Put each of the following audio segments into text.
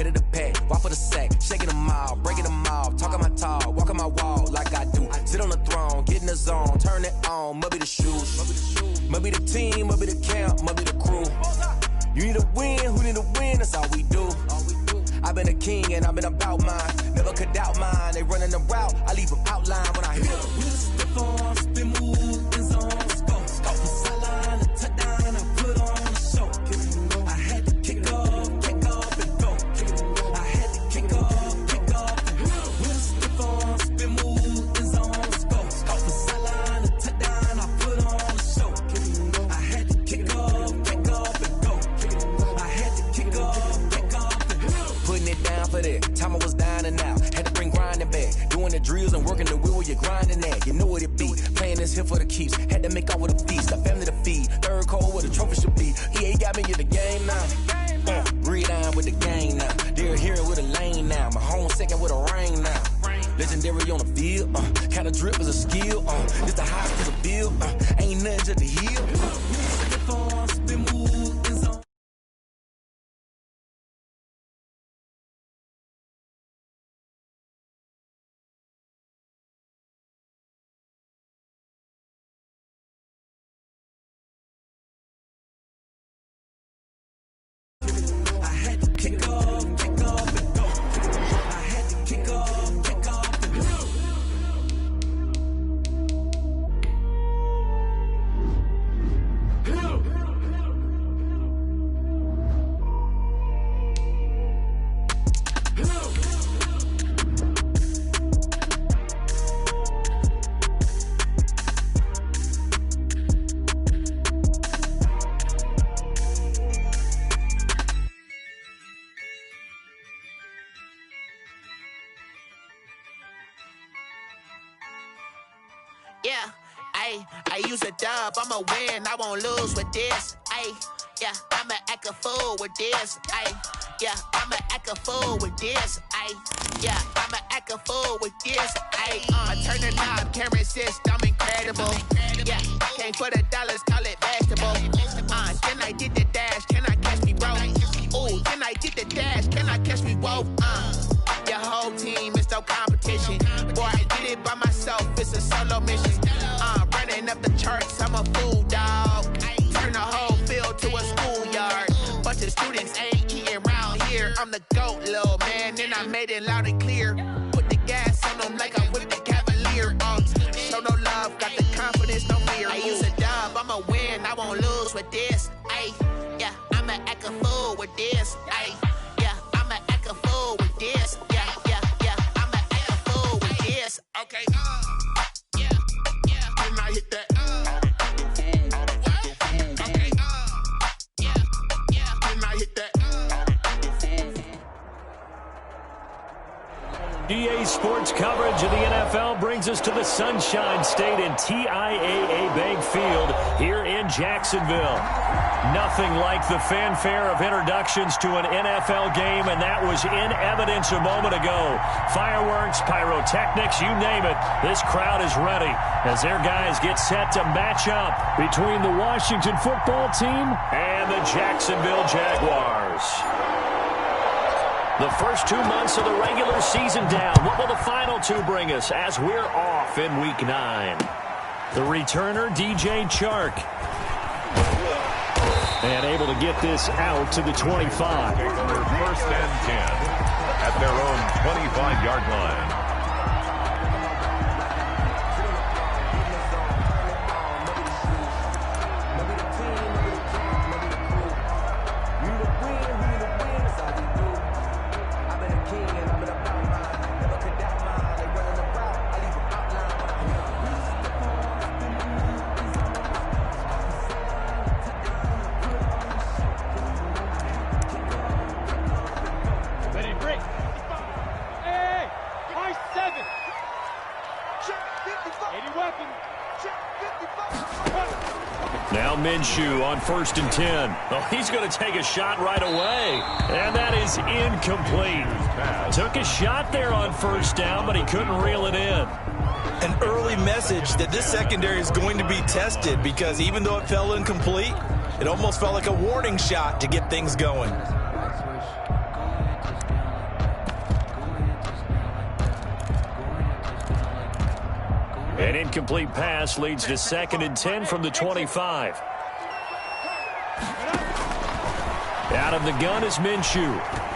Hit of the pack, walk for the sack, shaking them all, breaking them all, talking my talk, walking my wall like I do. Sit on the throne, get in the zone, turn it on, must be the shoes, must be the team, must be the camp, must be the crew. You need a win, who need a win, that's all we do. I've been a king and I've been about mine, never could doubt mine. They running the route, I leave them outline when I hit them. Stiff on, spin move, in zone, scope. Sideline, a touchdown, I put on a show. I had to kick off and go. I had to kick off and go. With a stiff on, spin move, in zone, scope. Sideline, a touchdown, I put on a show. I had to kick off and go. I had to kick off and go. Putting it down for that. Time I was down and out. Had to bring grinding back. Doing the drills and working the wheel where you're grinding at. You know what it be. Playing this here for the keeps. Had to make out with a feast. A family to feed. Third cold where the trophy should be. EA got me in the game now. Read on with the game now. They're here with a lane now. My home second with a ring now. Legendary on the field. Kind of drip is a skill. Just the high for the bill. Ain't nothing to the heel. Spin move in zone. Yeah, I use a dub, I'ma win, I won't lose with this. Yeah, I'ma act a fool with this. Yeah, I'ma act a fool with this. Yeah, I'ma act a fool with this. Turn the knob, can't resist, I'm incredible. Yeah, came for the dollars, call it vegetable. Then I did the dash, can I catch me, bro? Ooh, then I did the dash, can I catch me, whoa? Your whole team is no competition. Boy, I did it by myself, it's a solo mission. Running up the charts, I'm a fool, dog. Turn the whole field to a schoolyard. Bunch of students ain't eating round here. I'm the GOAT, little man, and I made it loud and clear. Put the gas on them like I'm with the Cavalier. Show no love, got the confidence, no fear. I use a dub, I'ma win, I won't lose with this. Yeah, I'ma act a fool with this. Yeah, I'ma act a fool with this. Yeah, I'ma act a fool with this. Okay, yeah, can I hit that? Okay, yeah, can I hit that? EA Sports coverage of the NFL brings us to the Sunshine State and TIAA Bank Field here in Jacksonville. Nothing like the fanfare of introductions to an NFL game, and that was in evidence a moment ago. Fireworks, pyrotechnics, you name it. This crowd is ready as their guys get set to match up between the Washington football team and the Jacksonville Jaguars. The first 2 months of the regular season down. What will the final two bring us as we're off in Week 9? The returner, DJ Chark. And able to get this out to the 25. First and 10 at their own 25-yard line. Now Minshew on 1st and 10. Oh, he's going to take a shot right away. And that is incomplete. Took a shot there on 1st down, but he couldn't reel it in. An early message that this secondary is going to be tested, because even though it fell incomplete, it almost felt like a warning shot to get things going. An incomplete pass leads to 2nd and 10 from the 25. Out of the gun is Minshew.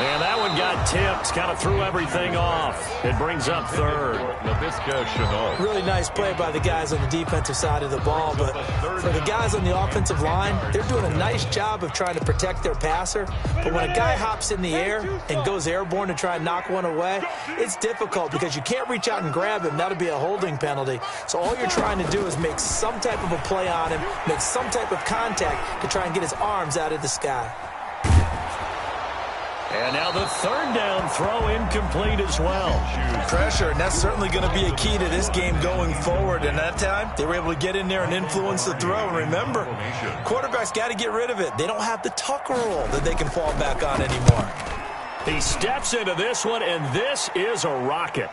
And that one got tipped, kind of threw everything off. It brings up 3rd. Really nice play by the guys on the defensive side of the ball, but for the guys on the offensive line, they're doing a nice job of trying to protect their passer. But when a guy hops in the air and goes airborne to try and knock one away, it's difficult because you can't reach out and grab him. That'll be a holding penalty. So all you're trying to do is make some type of a play on him, make some type of contact to try and get his arms out of the sky. And now the 3rd down throw incomplete as well. Pressure, and that's certainly going to be a key to this game going forward. And that time, they were able to get in there and influence the throw. And remember, quarterbacks got to get rid of it. They don't have the Tucker rule that they can fall back on anymore. He steps into this one, and this is a rocket.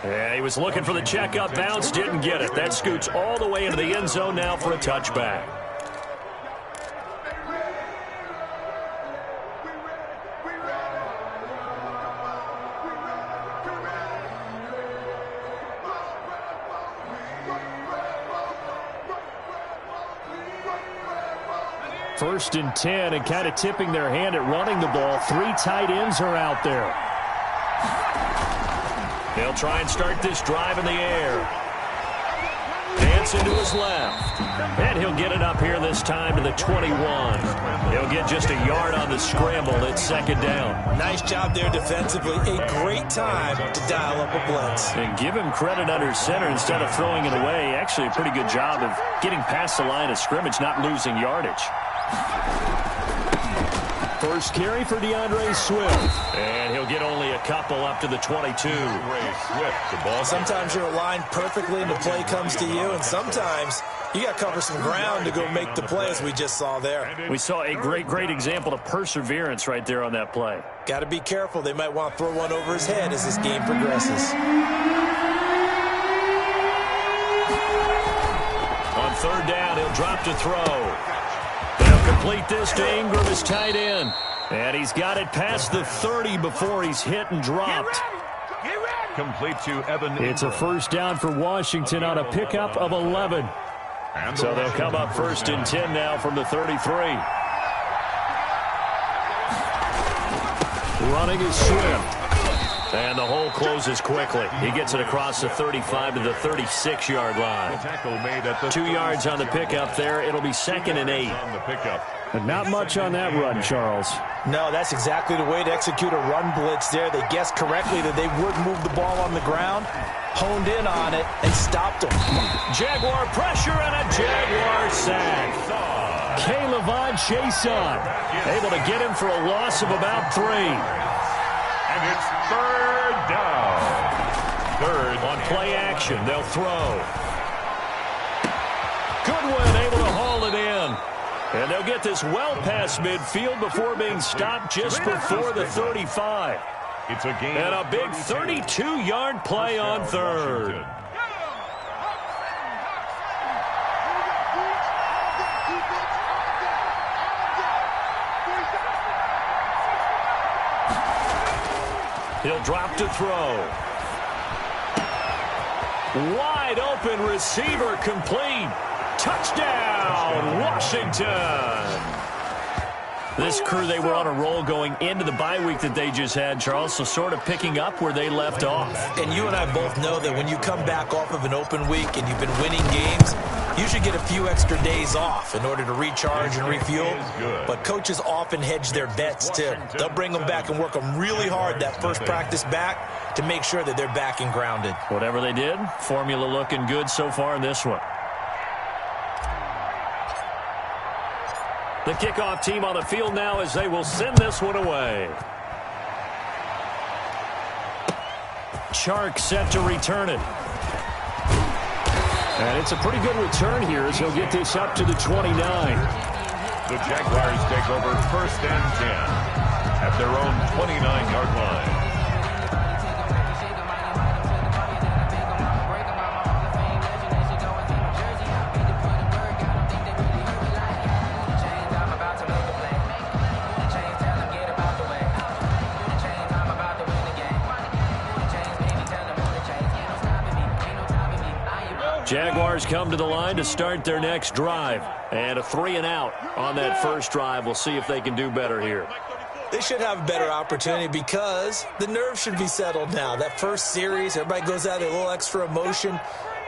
And he was looking for the check-up bounce, didn't get it. That scoots all the way into the end zone now for a touchback. First and 10, and kind of tipping their hand at running the ball. 3 tight ends are out there. They'll try and start this drive in the air. Hanson to his left. And he'll get it up here this time to the 21. He'll get just a yard on the scramble. It's 2nd down. Nice job there defensively. A great time to dial up a blitz. And give him credit under center instead of throwing it away. Actually a pretty good job of getting past the line of scrimmage, not losing yardage. First carry for DeAndre Swift. And he'll get only a couple up to the 22. Sometimes you're aligned perfectly and the play comes to you, and sometimes you got to cover some ground to go make the play, as we just saw there. We saw a great example of perseverance right there on that play. Got to be careful. They might want to throw one over his head as this game progresses. On 3rd down, he'll drop to throw. They'll complete this to Ingram, his tight end. And he's got it past the 30 before he's hit and dropped. Complete to Evan Ingram. It's a 1st down for Washington on a pickup of 11. So they'll come up 1st and 10 now from the 33. Running is Swift. And the hole closes quickly. He gets it across the 35 to the 36-yard line. 2 yards on the pickup there. It'll be 2nd and 8. But not much on that run, Charles. No, that's exactly the way to execute a run blitz there. They guessed correctly that they would move the ball on the ground, honed in on it, and stopped them. Jaguar pressure and a Jaguar sack. K'Lavon Chaisson able to get him for a loss of about 3. And it's 3rd down. 3rd on play action. They'll throw. Goodwin able to haul it in. And they'll get this well past midfield before being stopped just before the 35. It's a gain. And a big 32-yard play on 3rd. He'll drop to throw. Wide open receiver complete. Touchdown, Washington. This crew, they were on a roll going into the bye week that they just had, Charles, so sort of picking up where they left off. And you and I both know that when you come back off of an open week and you've been winning games, you should get a few extra days off in order to recharge and refuel. But coaches often hedge their bets, too. They'll bring them back and work them really hard that first practice back to make sure that they're back and grounded. Whatever they did, formula looking good so far in this one. The kickoff team on the field now as they will send this one away. Chark set to return it. And it's a pretty good return here as he'll get this up to the 29. The Jaguars take over 1st and 10 at their own 29-yard line. Jaguars come to the line to start their next drive. And a 3-and-out on that first drive. We'll see if they can do better here. They should have a better opportunity because the nerves should be settled now. That first series, everybody goes out with a little extra emotion.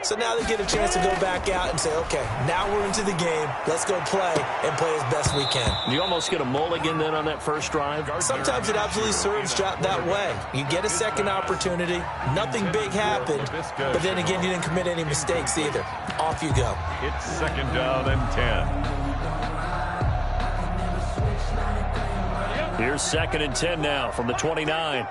So now they get a chance to go back out and say, okay, now we're into the game. Let's go play and play as best we can. You almost get a mulligan then on that first drive? Sometimes it absolutely serves that way. You get a second opportunity. Nothing big happened. But then again, you didn't commit any mistakes either. Off you go. It's 2nd down and 10. Here's 2nd and 10 now from the 29.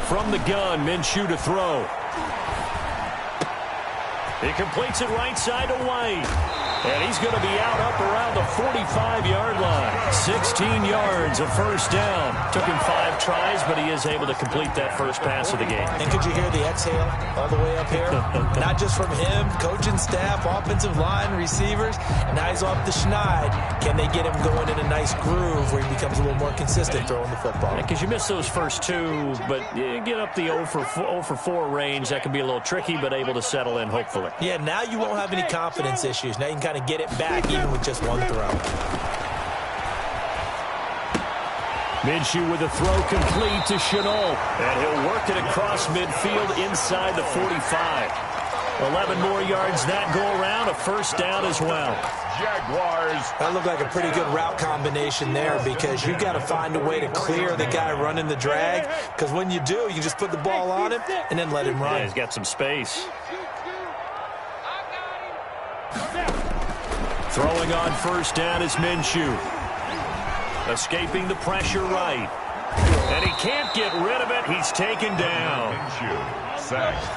From the gun, Minshew to throw. He completes it right side to White. And he's going to be out up around the 45-yard line. 16 yards, a first down. Took him 5 tries, but he is able to complete that first pass of the game. And could you hear the exhale all the way up here? Not just from him, coaching staff, offensive line, receivers. Now he's off the schneid. Can they get him going in a nice groove where he becomes a little more consistent throwing the football? Because you miss those first 2, but you get up the 0 for 4 range. That can be a little tricky, but able to settle in, hopefully. Yeah, now you won't have any confidence issues. Now you can kind of get it back even with just one throw. Minshew with a throw complete to Shenault. And he'll work it across midfield inside the 45. 11 more yards that go around, a first down as well. Jaguars. That looked like a pretty good route combination there because you've got to find a way to clear the guy running the drag. Because when you do, you just put the ball on him and then let him run. Yeah, he's got some space. Throwing on first down is Minshew. Escaping the pressure right. And he can't get rid of it. He's taken down. Minshew sacked.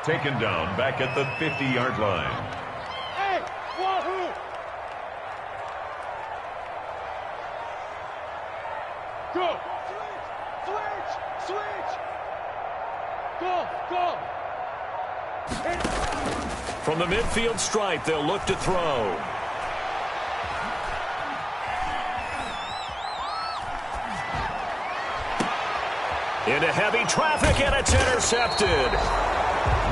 Taken down back at the 50-yard line. Hey, Wahoo! Go! Switch! Switch! Go! From the midfield stripe, they'll look to throw. Into heavy traffic, and it's intercepted.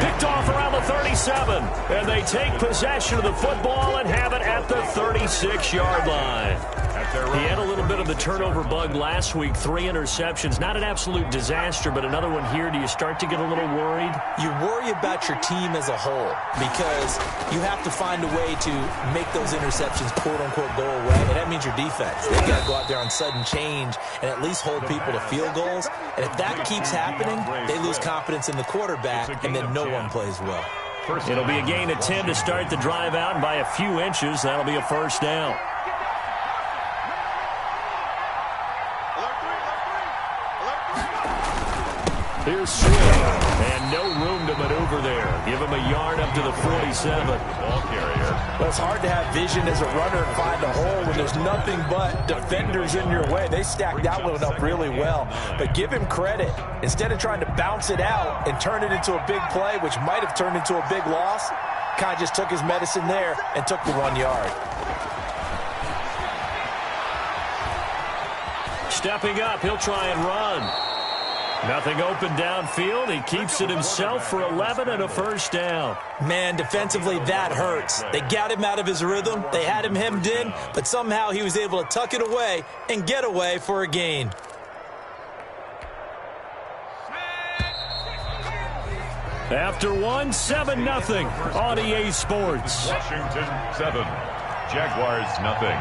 Picked off around the 37, and they take possession of the football and have it at the 36-yard line. He had a little bit of the turnover bug last week, 3 interceptions. Not an absolute disaster, but another one here. Do you start to get a little worried? You worry about your team as a whole because you have to find a way to make those interceptions, quote-unquote, go away, and that means your defense. They've got to go out there on sudden change and at least hold people to field goals. And if that keeps happening, they lose confidence in the quarterback, and then no one plays well. It'll be a gain of 10 to start the drive out, and by a few inches, that'll be a first down. Here's Swift, and no room to maneuver there. Give him a yard up to the 47. Ball carrier. Well, it's hard to have vision as a runner and find a hole when there's nothing but defenders in your way. They stacked that one up really well. But give him credit. Instead of trying to bounce it out and turn it into a big play, which might have turned into a big loss, kind of just took his medicine there and took the 1 yard. Stepping up, he'll try and run. Nothing open downfield. He keeps it himself for 11 and a first down. Man, defensively, that hurts. They got him out of his rhythm. They had him hemmed in, but somehow he was able to tuck it away and get away for a gain. After 1, 7-0 on EA Sports. Washington 7. Jaguars nothing.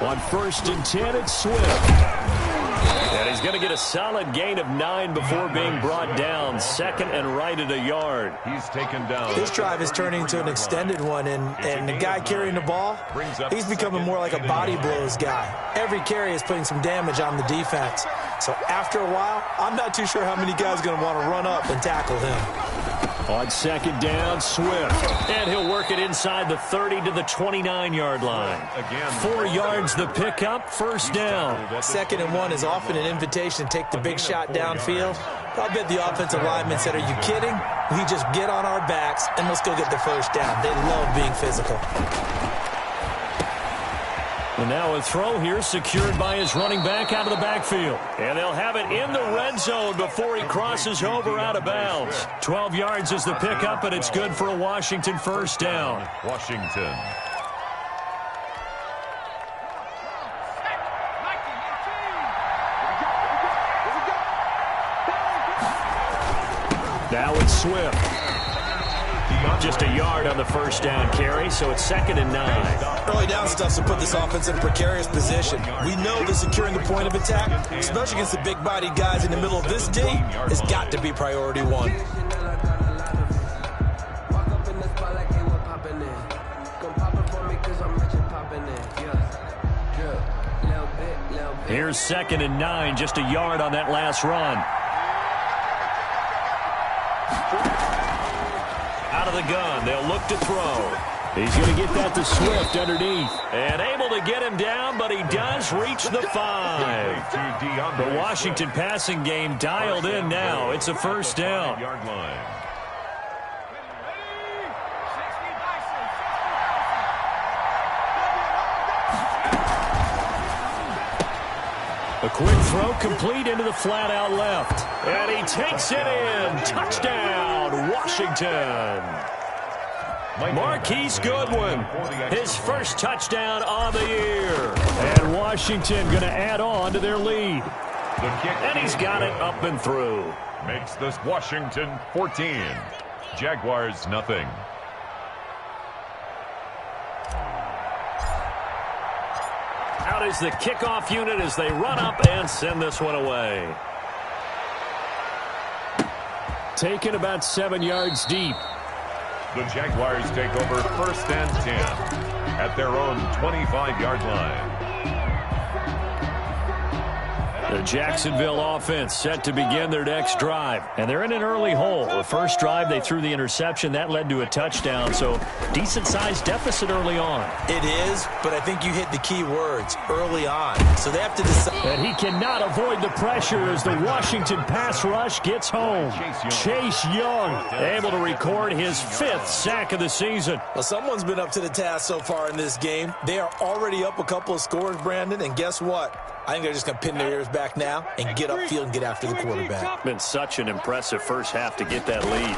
On 1st and 10, it's Swift. And he's going to get a solid gain of 9 before being brought down. 2nd and right at a yard. He's taken down. This drive is turning into an extended one, and the guy carrying the ball, he's becoming more like a body blows guy. Every carry is putting some damage on the defense. So after a while, I'm not too sure how many guys are going to want to run up and tackle him. On second down, Swift. And he'll work it inside the 30 to the 29-yard line. 4 yards the pickup, first down. 2nd and 1 is often an invitation to take the big shot downfield. I bet the offensive lineman said, are you kidding? We just get on our backs and let's go get the first down. They love being physical. And now a throw here secured by his running back out of the backfield. And they'll have it in the red zone before he crosses over out of bounds. 12 yards is the pickup, and it's good for a Washington first down. Washington. Now it's Swift. Just a yard on the first down carry, so it's 2nd and 9. Early down stuff to put this offense in a precarious position. We know that securing the point of attack, especially against the big-bodied guys in the middle of this D, has got to be priority 1. Here's 2nd and 9, just a yard on that last run. Out of the gun, they'll look to throw. He's going to get that to Swift underneath. And able to get him down, but he does reach the 5. The Washington passing game dialed in now. It's a first down. A quick throw complete into the flat out left. And he takes it in. Touchdown, Washington. Marquise Goodwin, his first touchdown on the year. And Washington going to add on to their lead. And he's got it up and through. Makes this Washington 14. Jaguars nothing. Out is the kickoff unit as they run up and send this one away. Taken about 7 yards deep. The Jaguars take over 1st and 10 at their own 25-yard line. The Jacksonville offense set to begin their next drive. And they're in an early hole. The first drive, they threw the interception. That led to a touchdown. So, decent-sized deficit early on. It is, but I think you hit the key words, early on. So they have to decide. And he cannot avoid the pressure as the Washington pass rush gets home. Chase Young able to record his 5th sack of the season. Well, someone's been up to the task so far in this game. They are already up a couple of scores, Brandon, and guess what? I think they're just going to pin their ears back now and get upfield and get after the quarterback. Been such an impressive first half to get that lead.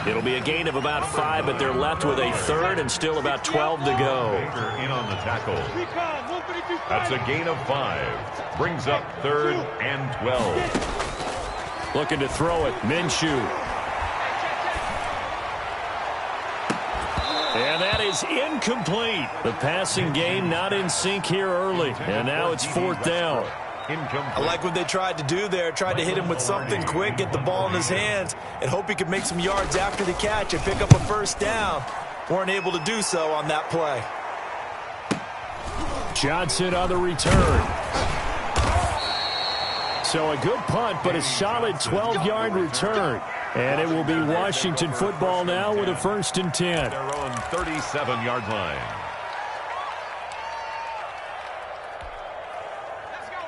It'll be a gain of about 5, but they're left with a 3rd and still about 12 to go. In on the tackle. That's a gain of 5. Brings up 3rd and 12. Looking to throw it. Minshew. And that is incomplete. The passing game not in sync here early. And now it's 4th down. I like what they tried to do there. Tried to hit him with something quick, get the ball in his hands, and hope he could make some yards after the catch and pick up a first down. Weren't able to do so on that play. Johnson on the return. So a good punt, but a solid 12-yard return. And it will be Washington football now with a 1st and 10. Their own 37-yard line.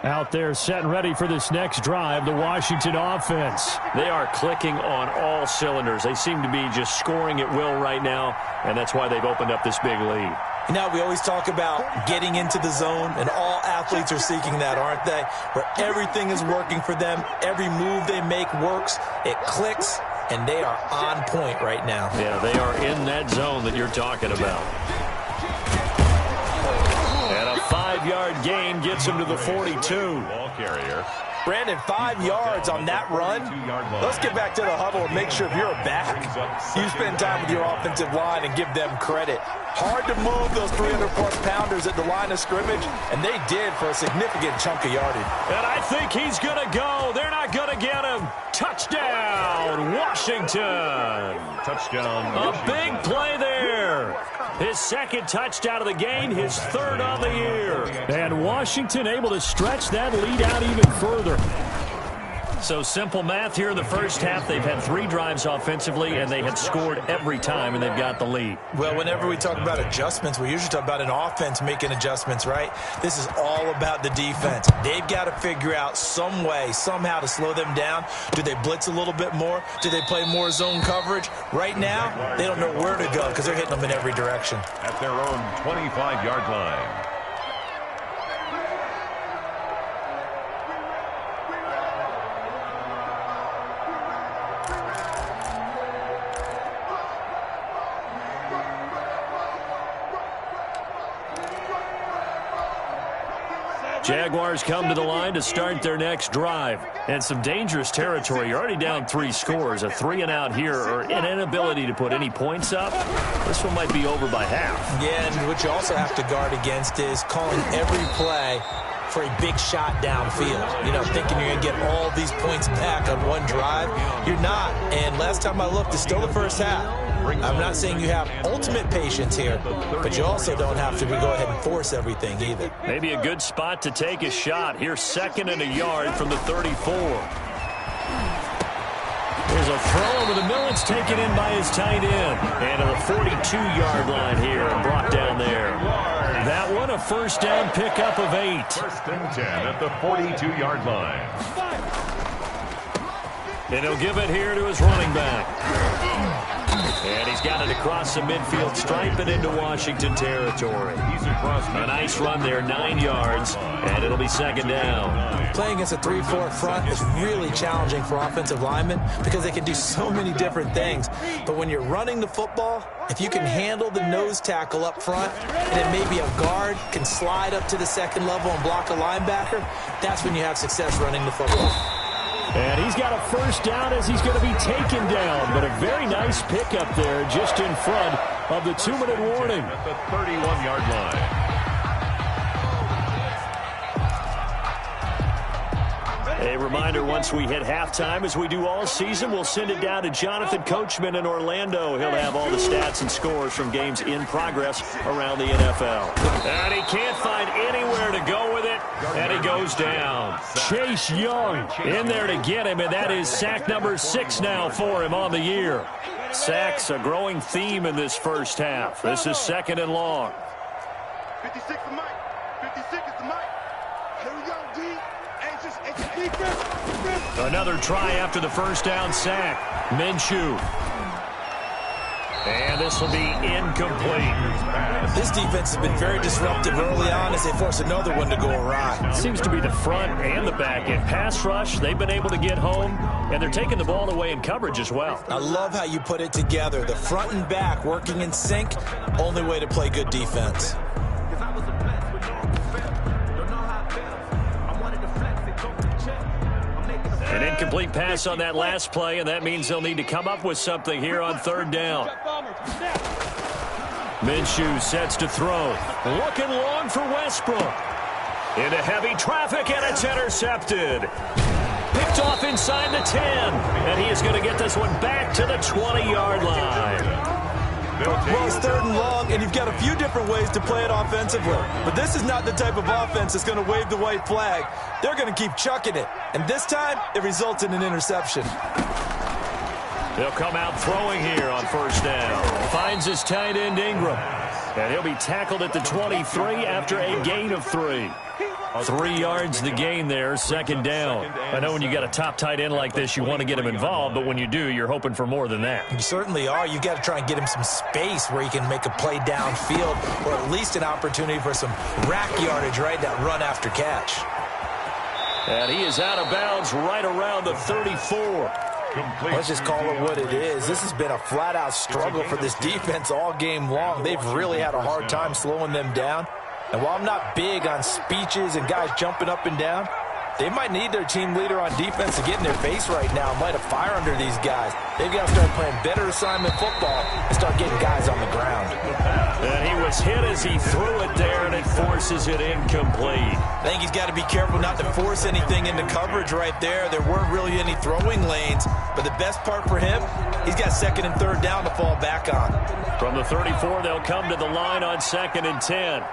Out there set and ready for this next drive, the Washington offense. They are clicking on all cylinders. They seem to be just scoring at will right now, and that's why they've opened up this big lead. You know, we always talk about getting into the zone, and all athletes are seeking that, aren't they? Where everything is working for them, every move they make works, it clicks, and they are on point right now. Yeah, they are in that zone that you're talking about. And a 5-yard gain gets them to the 42. Ball carrier. Brandon, 5 yards on that run. Let's get back to the huddle and make sure if you're a back, you spend time with your offensive line and give them credit. Hard to move those 300-plus pounders at the line of scrimmage, and they did for a significant chunk of yardage. And I think he's going to go. They're not going to get him. Touchdown, Washington. Touchdown. A big play there. return. His second touchdown of the game, his third on the year. And Washington able to stretch that lead out even further. So simple math here in the first half. They've had 3 drives offensively, and they have scored every time, and they've got the lead. Well, whenever we talk about adjustments, we usually talk about an offense making adjustments, right? This is all about the defense. They've got to figure out some way, somehow to slow them down. Do they blitz a little bit more? Do they play more zone coverage? Right now, they don't know where to go because they're hitting them in every direction. At their own 25-yard line. Jaguars come to the line to start their next drive. And some dangerous territory. You're already down 3 scores. A 3-and-out here, or an inability to put any points up. This one might be over by half. Yeah, and what you also have to guard against is calling every play for a big shot downfield. You know, thinking you're going to get all these points back on one drive. You're not. And last time I looked, it's still the first half. I'm not saying you have ultimate patience here, but you also don't have to go ahead and force everything either. Maybe a good spot to take a shot. Here's 2nd and a yard from the 34. There's a throw over the middle. It's taken in by his tight end. And to the 42-yard line here and brought down there. That one a first down pickup of 8. 1st and 10 at the 42-yard line. And he'll give it here to his running back. And he's got it across the midfield stripe and into Washington territory. He's across a nice run there, 9 yards, and it'll be 2nd down. Playing against a 3-4 front is really challenging for offensive linemen because they can do so many different things. But when you're running the football, if you can handle the nose tackle up front, and then maybe a guard can slide up to the 2nd level and block a linebacker, that's when you have success running the football. And he's got a first down as he's going to be taken down. But a very nice pickup there just in front of the 2-minute warning. At the 31-yard line. A reminder, once we hit halftime, as we do all season, we'll send it down to Jonathan Coachman in Orlando. He'll have all the stats and scores from games in progress around the NFL. And he can't find anywhere to go with it, and he goes down. Chase Young in there to get him, and that is sack number 6 now for him on the year. Sacks, a growing theme in this first half. This is 2nd and long. 56 the mic. 56 is the mic. Here we go, D. Another try after the first down sack. Minshew. And this will be incomplete. This defense has been very disruptive early on as they force another one to go awry. Seems to be the front and the back end. Pass rush, they've been able to get home, and they're taking the ball away in coverage as well. I love how you put it together. The front and back working in sync, only way to play good defense. An incomplete pass on that last play, and that means they'll need to come up with something here on 3rd down. Minshew sets to throw. Looking long for Westbrook. Into heavy traffic, and it's intercepted. Picked off inside the 10, and he is going to get this one back to the 20-yard line. Well, it's 3rd and long, and you've got a few different ways to play it offensively. But this is not the type of offense that's going to wave the white flag. They're going to keep chucking it. And this time, it results in an interception. They'll come out throwing here on 1st down. Finds his tight end, Ingram. And he'll be tackled at the 23 after a gain of 3. 3 yards the gain there, 2nd down. I know when you got a top tight end like this, you want to get him involved, but when you do, you're hoping for more than that. You certainly are. You've got to try and get him some space where he can make a play downfield, or at least an opportunity for some rack yardage, right? That run after catch. And he is out of bounds right around the 34. Let's just call it what it is. This has been a flat-out struggle for this defense all game long. They've really had a hard time slowing them down. And while I'm not big on speeches and guys jumping up and down, They might need their team leader on defense to get in their face right now and light a fire under these guys. They've got to start playing better assignment football and start getting guys on the ground. And he was hit as he threw it there, and it forces it incomplete. I think he's got to be careful not to force anything into coverage right there. There weren't really any throwing lanes, but the best part for him, he's got second and third down to fall back on. From the 34, they'll come to the line on 2nd and 10.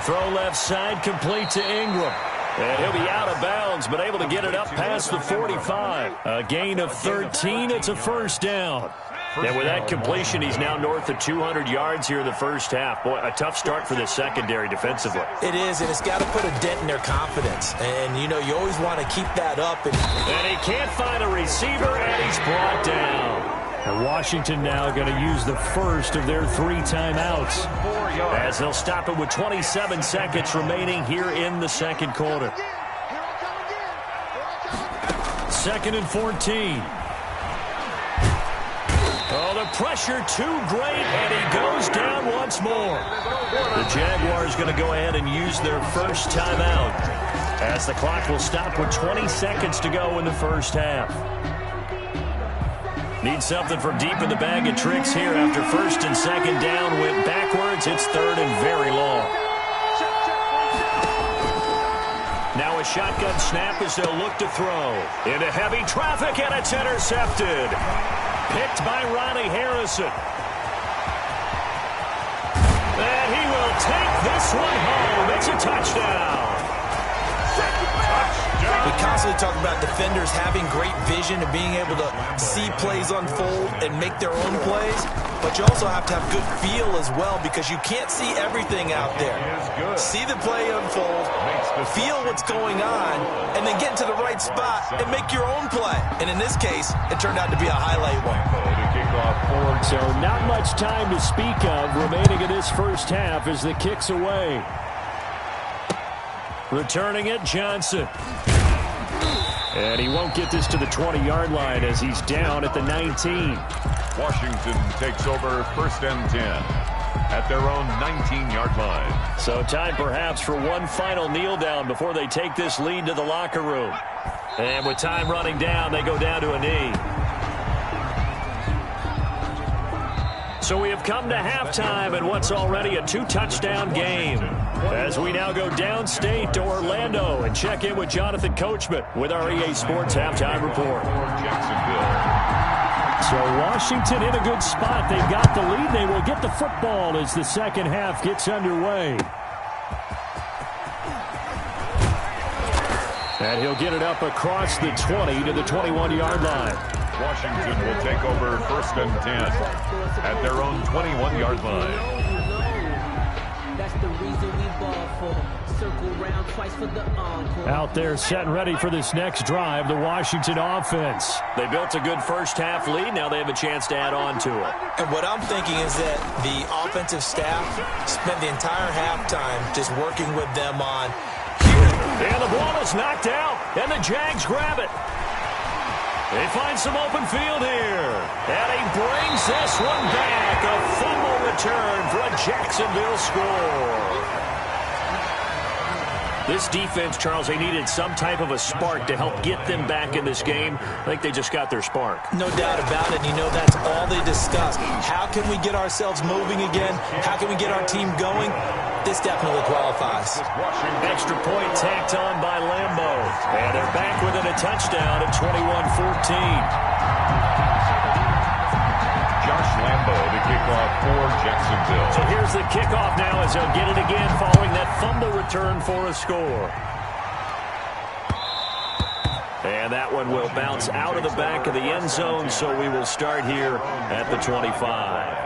Throw left side, complete to Ingram. And he'll be out of bounds, but able to get it up past the 45. A gain of 13. It's a first down. And with that completion, he's now north of 200 yards here in the first half. Boy, a tough start for the secondary defensively. It is, and it's got to put a dent in their confidence. And, you know, you always want to keep that up. And he can't find a receiver, and he's brought down. And Washington now going to use the first of their 3 timeouts, as they'll stop it with 27 seconds remaining here in the second quarter. 2nd and 14. Oh, the pressure too great, and he goes down once more. The Jaguars going to go ahead and use their first timeout, as the clock will stop with 20 seconds to go in the first half. Need something from deep in the bag of tricks here after 1st and 2nd down. Went backwards. It's 3rd and very long. Now a shotgun snap as they'll look to throw. Into heavy traffic, and it's intercepted. Picked by Ronnie Harrison. And he will take this one home. It's a touchdown. We constantly talk about defenders having great vision and being able to see plays unfold and make their own plays, but you also have to have good feel as well, because you can't see everything out there. See the play unfold, feel what's going on, and then get into the right spot and make your own play. And in this case, it turned out to be a highlight one. So not much time to speak of remaining in this first half as the kick's away. Returning it, Johnson. And he won't get this to the 20-yard line as he's down at the 19. Washington takes over 1st and 10 at their own 19-yard line. So time perhaps for one final kneel down before they take this lead to the locker room. And with time running down, they go down to a knee. So we have come to halftime in what's already a 2-touchdown game, as we now go downstate to Orlando and check in with Jonathan Coachman with our EA Sports Halftime Report. So Washington in a good spot. They've got the lead. They will get the football as the second half gets underway. And he'll get it up across the 20 to the 21-yard line. Washington will take over 1st and 10 at their own 21-yard line. That's the reason we ball for. Circle round twice for the encore. Out there set and ready for this next drive, the Washington offense. They built a good first half lead. Now they have a chance to add on to it. And what I'm thinking is that the offensive staff spent the entire halftime just working with them on and the ball is knocked out, and the Jags grab it. They find some open field here, and he brings this one back. A fumble return for a Jacksonville score. This defense, Charles, they needed some type of a spark to help get them back in this game. I think they just got their spark. No doubt about it. You know, that's all they discussed. How can we get ourselves moving again? How can we get our team going? This definitely qualifies. Extra point tacked on by Lambo. And they're back within a touchdown at 21-14. Josh Lambo to kick off for Jacksonville. So here's the kickoff now as they'll get it again following that fumble return for a score. And that one will bounce out of the back of the end zone, so we will start here at the 25.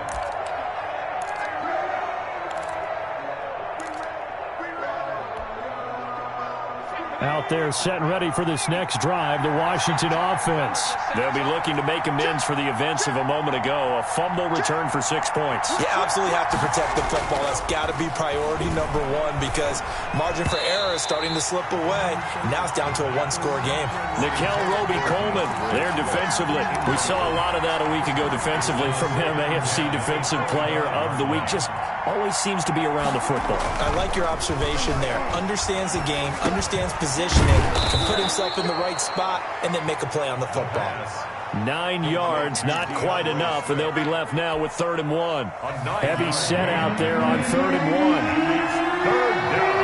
Out there set and ready for this next drive, the Washington offense. They'll be looking to make amends for the events of a moment ago. A fumble return for 6 points. You absolutely have to protect the football. That's got to be priority number one because margin for error is starting to slip away. Now it's down to a one-score game. Nickel Roby-Coleman there defensively. We saw a lot of that a week ago defensively from him. AFC Defensive Player of the Week. Just always seems to be around the football. I like your observation there. Understands the game, understands positioning, can put himself in the right spot, and then make a play on the football. 9 yards, not quite enough, and they'll be left now with 3rd and 1. Heavy set out there on 3rd and 1. Third down.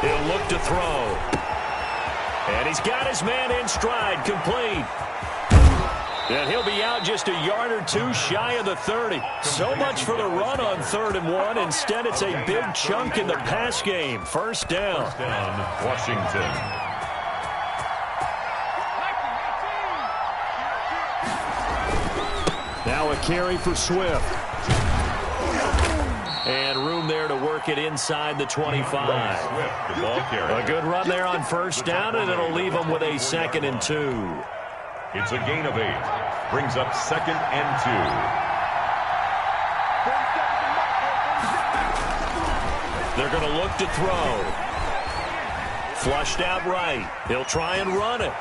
He'll look to throw. And he's got his man in stride, complete. And he'll be out just a yard or two shy of the 30. So much for the run on 3rd and 1. Instead, it's a big chunk in the pass game. First down. First down, Washington. Now a carry for Swift. And room there to work it inside the 25. Swift, the ball carrier. A good run there on first down, and it'll leave them with a 2nd and 2. It's a gain of 8. Brings up 2nd and 2. They're going to look to throw. Flushed out right. He'll try and run it.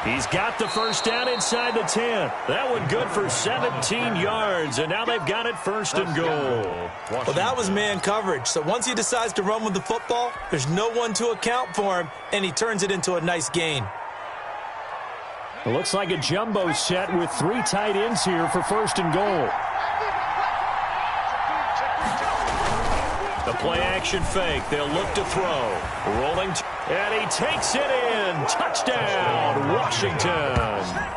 He's got the first down inside the 10. That one good for 17 yards, and now they've got it 1st and goal. Well, that was man coverage. So once he decides to run with the football, there's no one to account for him, and he turns it into a nice gain. It looks like a jumbo set with 3 tight ends here for 1st and goal. The play action fake. They'll look to throw. Rolling. And he takes it in. Touchdown, Washington.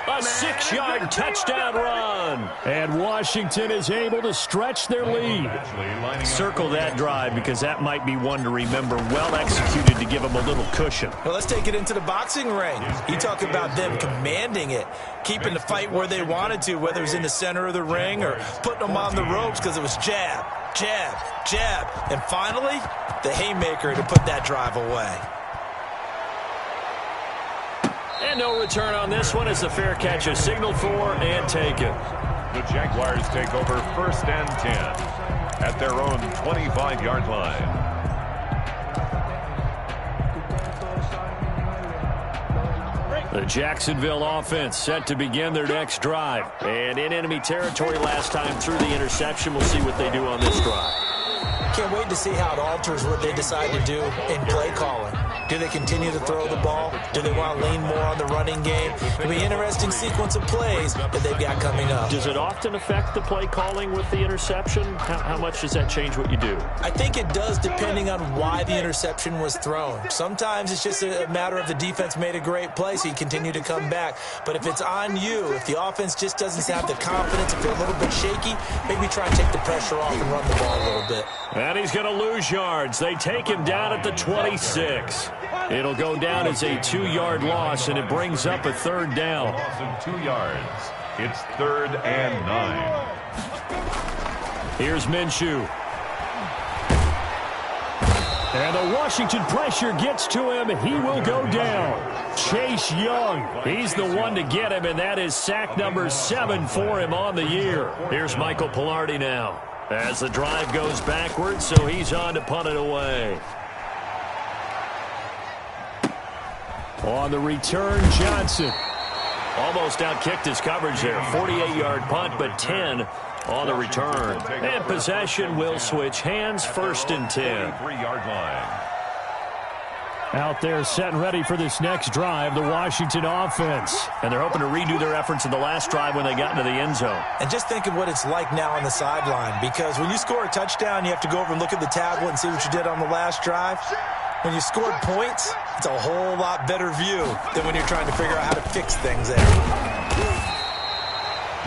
A 6-yard touchdown run. And Washington is able to stretch their lead. Circle that drive because that might be one to remember. Well executed to give them a little cushion. Well, let's take it into the boxing ring. You talk about them commanding it, keeping the fight where they wanted to, whether it was in the center of the ring or putting them on the ropes because it was jab, jab, jab. And finally, the haymaker to put that drive away. And no return on this one as the fair catch is signaled for and taken. The Jaguars take over 1st and 10 at their own 25-yard line. The Jacksonville offense set to begin their next drive. And in enemy territory last time through the interception. We'll see what they do on this drive. Can't wait to see how it alters what they decide to do in play calling. Do they continue to throw the ball? Do they want to lean more on the running game? It'll be an interesting sequence of plays that they've got coming up. Does it often affect the play calling with the interception? How much does that change what you do? I think it does depending on why the interception was thrown. Sometimes it's just a matter of the defense made a great play, so you continue to come back. But if it's on you, if the offense just doesn't have the confidence, if they're a little bit shaky, maybe try and take the pressure off and run the ball a little bit. And he's going to lose yards. They take him down at the 26. It'll go down as a 2-yard loss, and it brings up a 3rd down. Loss of 2 yards. It's 3rd and 9. Here's Minshew. And the Washington pressure gets to him. He will go down. Chase Young, he's the one to get him, and that is sack number 7 for him on the year. Here's Michael Pilardi now as the drive goes backwards, so he's on to punt it away. On the return, Johnson. Almost outkicked his coverage there. 48-yard punt, but 10 on the return. And possession will switch hands, 1st and 10. 3-yard line. Out there set and ready for this next drive, the Washington offense. And they're hoping to redo their efforts in the last drive when they got into the end zone. And just think of what it's like now on the sideline, because when you score a touchdown, you have to go over and look at the tablet and see what you did on the last drive. When you scored points, it's a whole lot better view than when you're trying to figure out how to fix things there.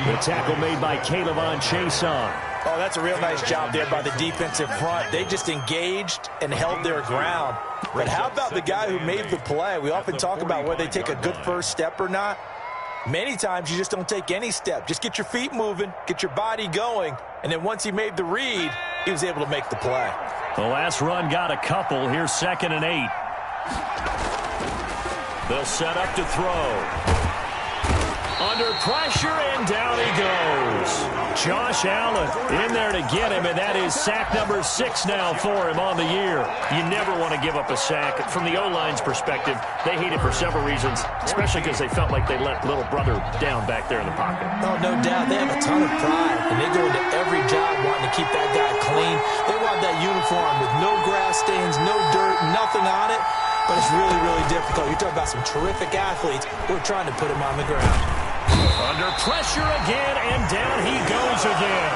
The tackle made by Caleb Chason. Oh, that's a real nice job there by the defensive front. They just engaged and held their ground. But how about the guy who made the play? We often talk about whether they take a good first step or not. Many times you just don't take any step. Just get your feet moving, get your body going, and then once he made the read, he was able to make the play. The last run got a couple. Here's 2nd and 8. They'll set up to throw. Under pressure, and down he goes. Josh Allen in there to get him, and that is sack number 6 now for him on the year. You never want to give up a sack. From the O-line's perspective, they hate it for several reasons, especially because they felt like they let little brother down back there in the pocket. Oh, no doubt. They have a ton of pride, and they go into every job wanting to keep that guy clean. They want that uniform with no grass stains, no dirt, nothing on it. But it's really, really difficult. You're talking about some terrific athletes who are trying to put him on the ground. Under pressure again, and down he goes again.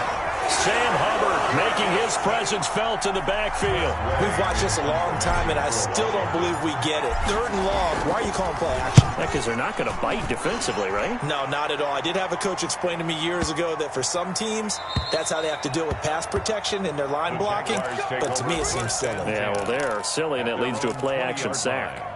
Sam Hubbard making his presence felt in the backfield. We've watched this a long time, and I still don't believe we get it. 3rd and long. Why are you calling play action? Because they're not going to bite defensively, right? No, not at all. I did have a coach explain to me years ago that for some teams, that's how they have to deal with pass protection and their line blocking. But to me, it seems silly. Yeah, well, they're silly, and it leads to a play-action sack.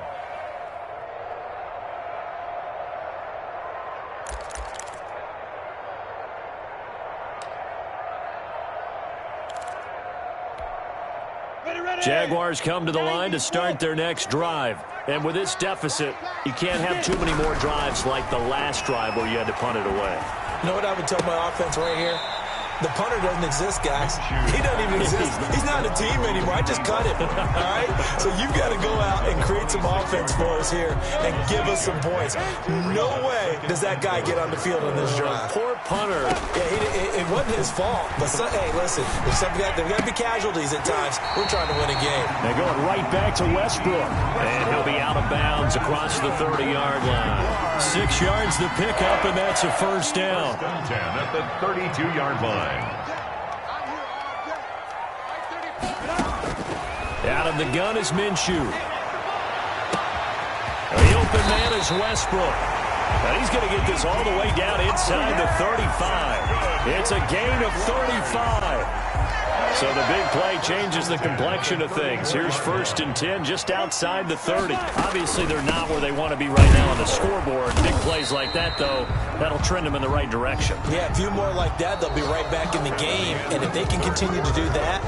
Jaguars come to the line to start their next drive. And with this deficit, you can't have too many more drives like the last drive where you had to punt it away. You know what I would tell my offense right here? The punter doesn't exist, guys. He doesn't even exist. He's not a team anymore. I just cut him, all right? So you've got to go out and create some offense for us here and give us some points. No way does that guy get on the field on this drive. Poor punter. Yeah, it wasn't his fault. But, hey, listen, there's got to be casualties at times. We're trying to win a game. They're going right back to Westbrook. And he'll be out of bounds across the 30-yard line. 6 yards to pick up, and that's a first down. 10 at the 32-yard line. Out of the gun is Minshew. The open man is Westbrook. And he's going to get this all the way down inside the 35. It's a gain of 35. So the big play changes the complexion of things. Here's 1st and 10 just outside the 30. Obviously, they're not where they want to be right now on the scoreboard. Big plays like that, though, that'll trend them in the right direction. Yeah, a few more like that, they'll be right back in the game. And if they can continue to do that,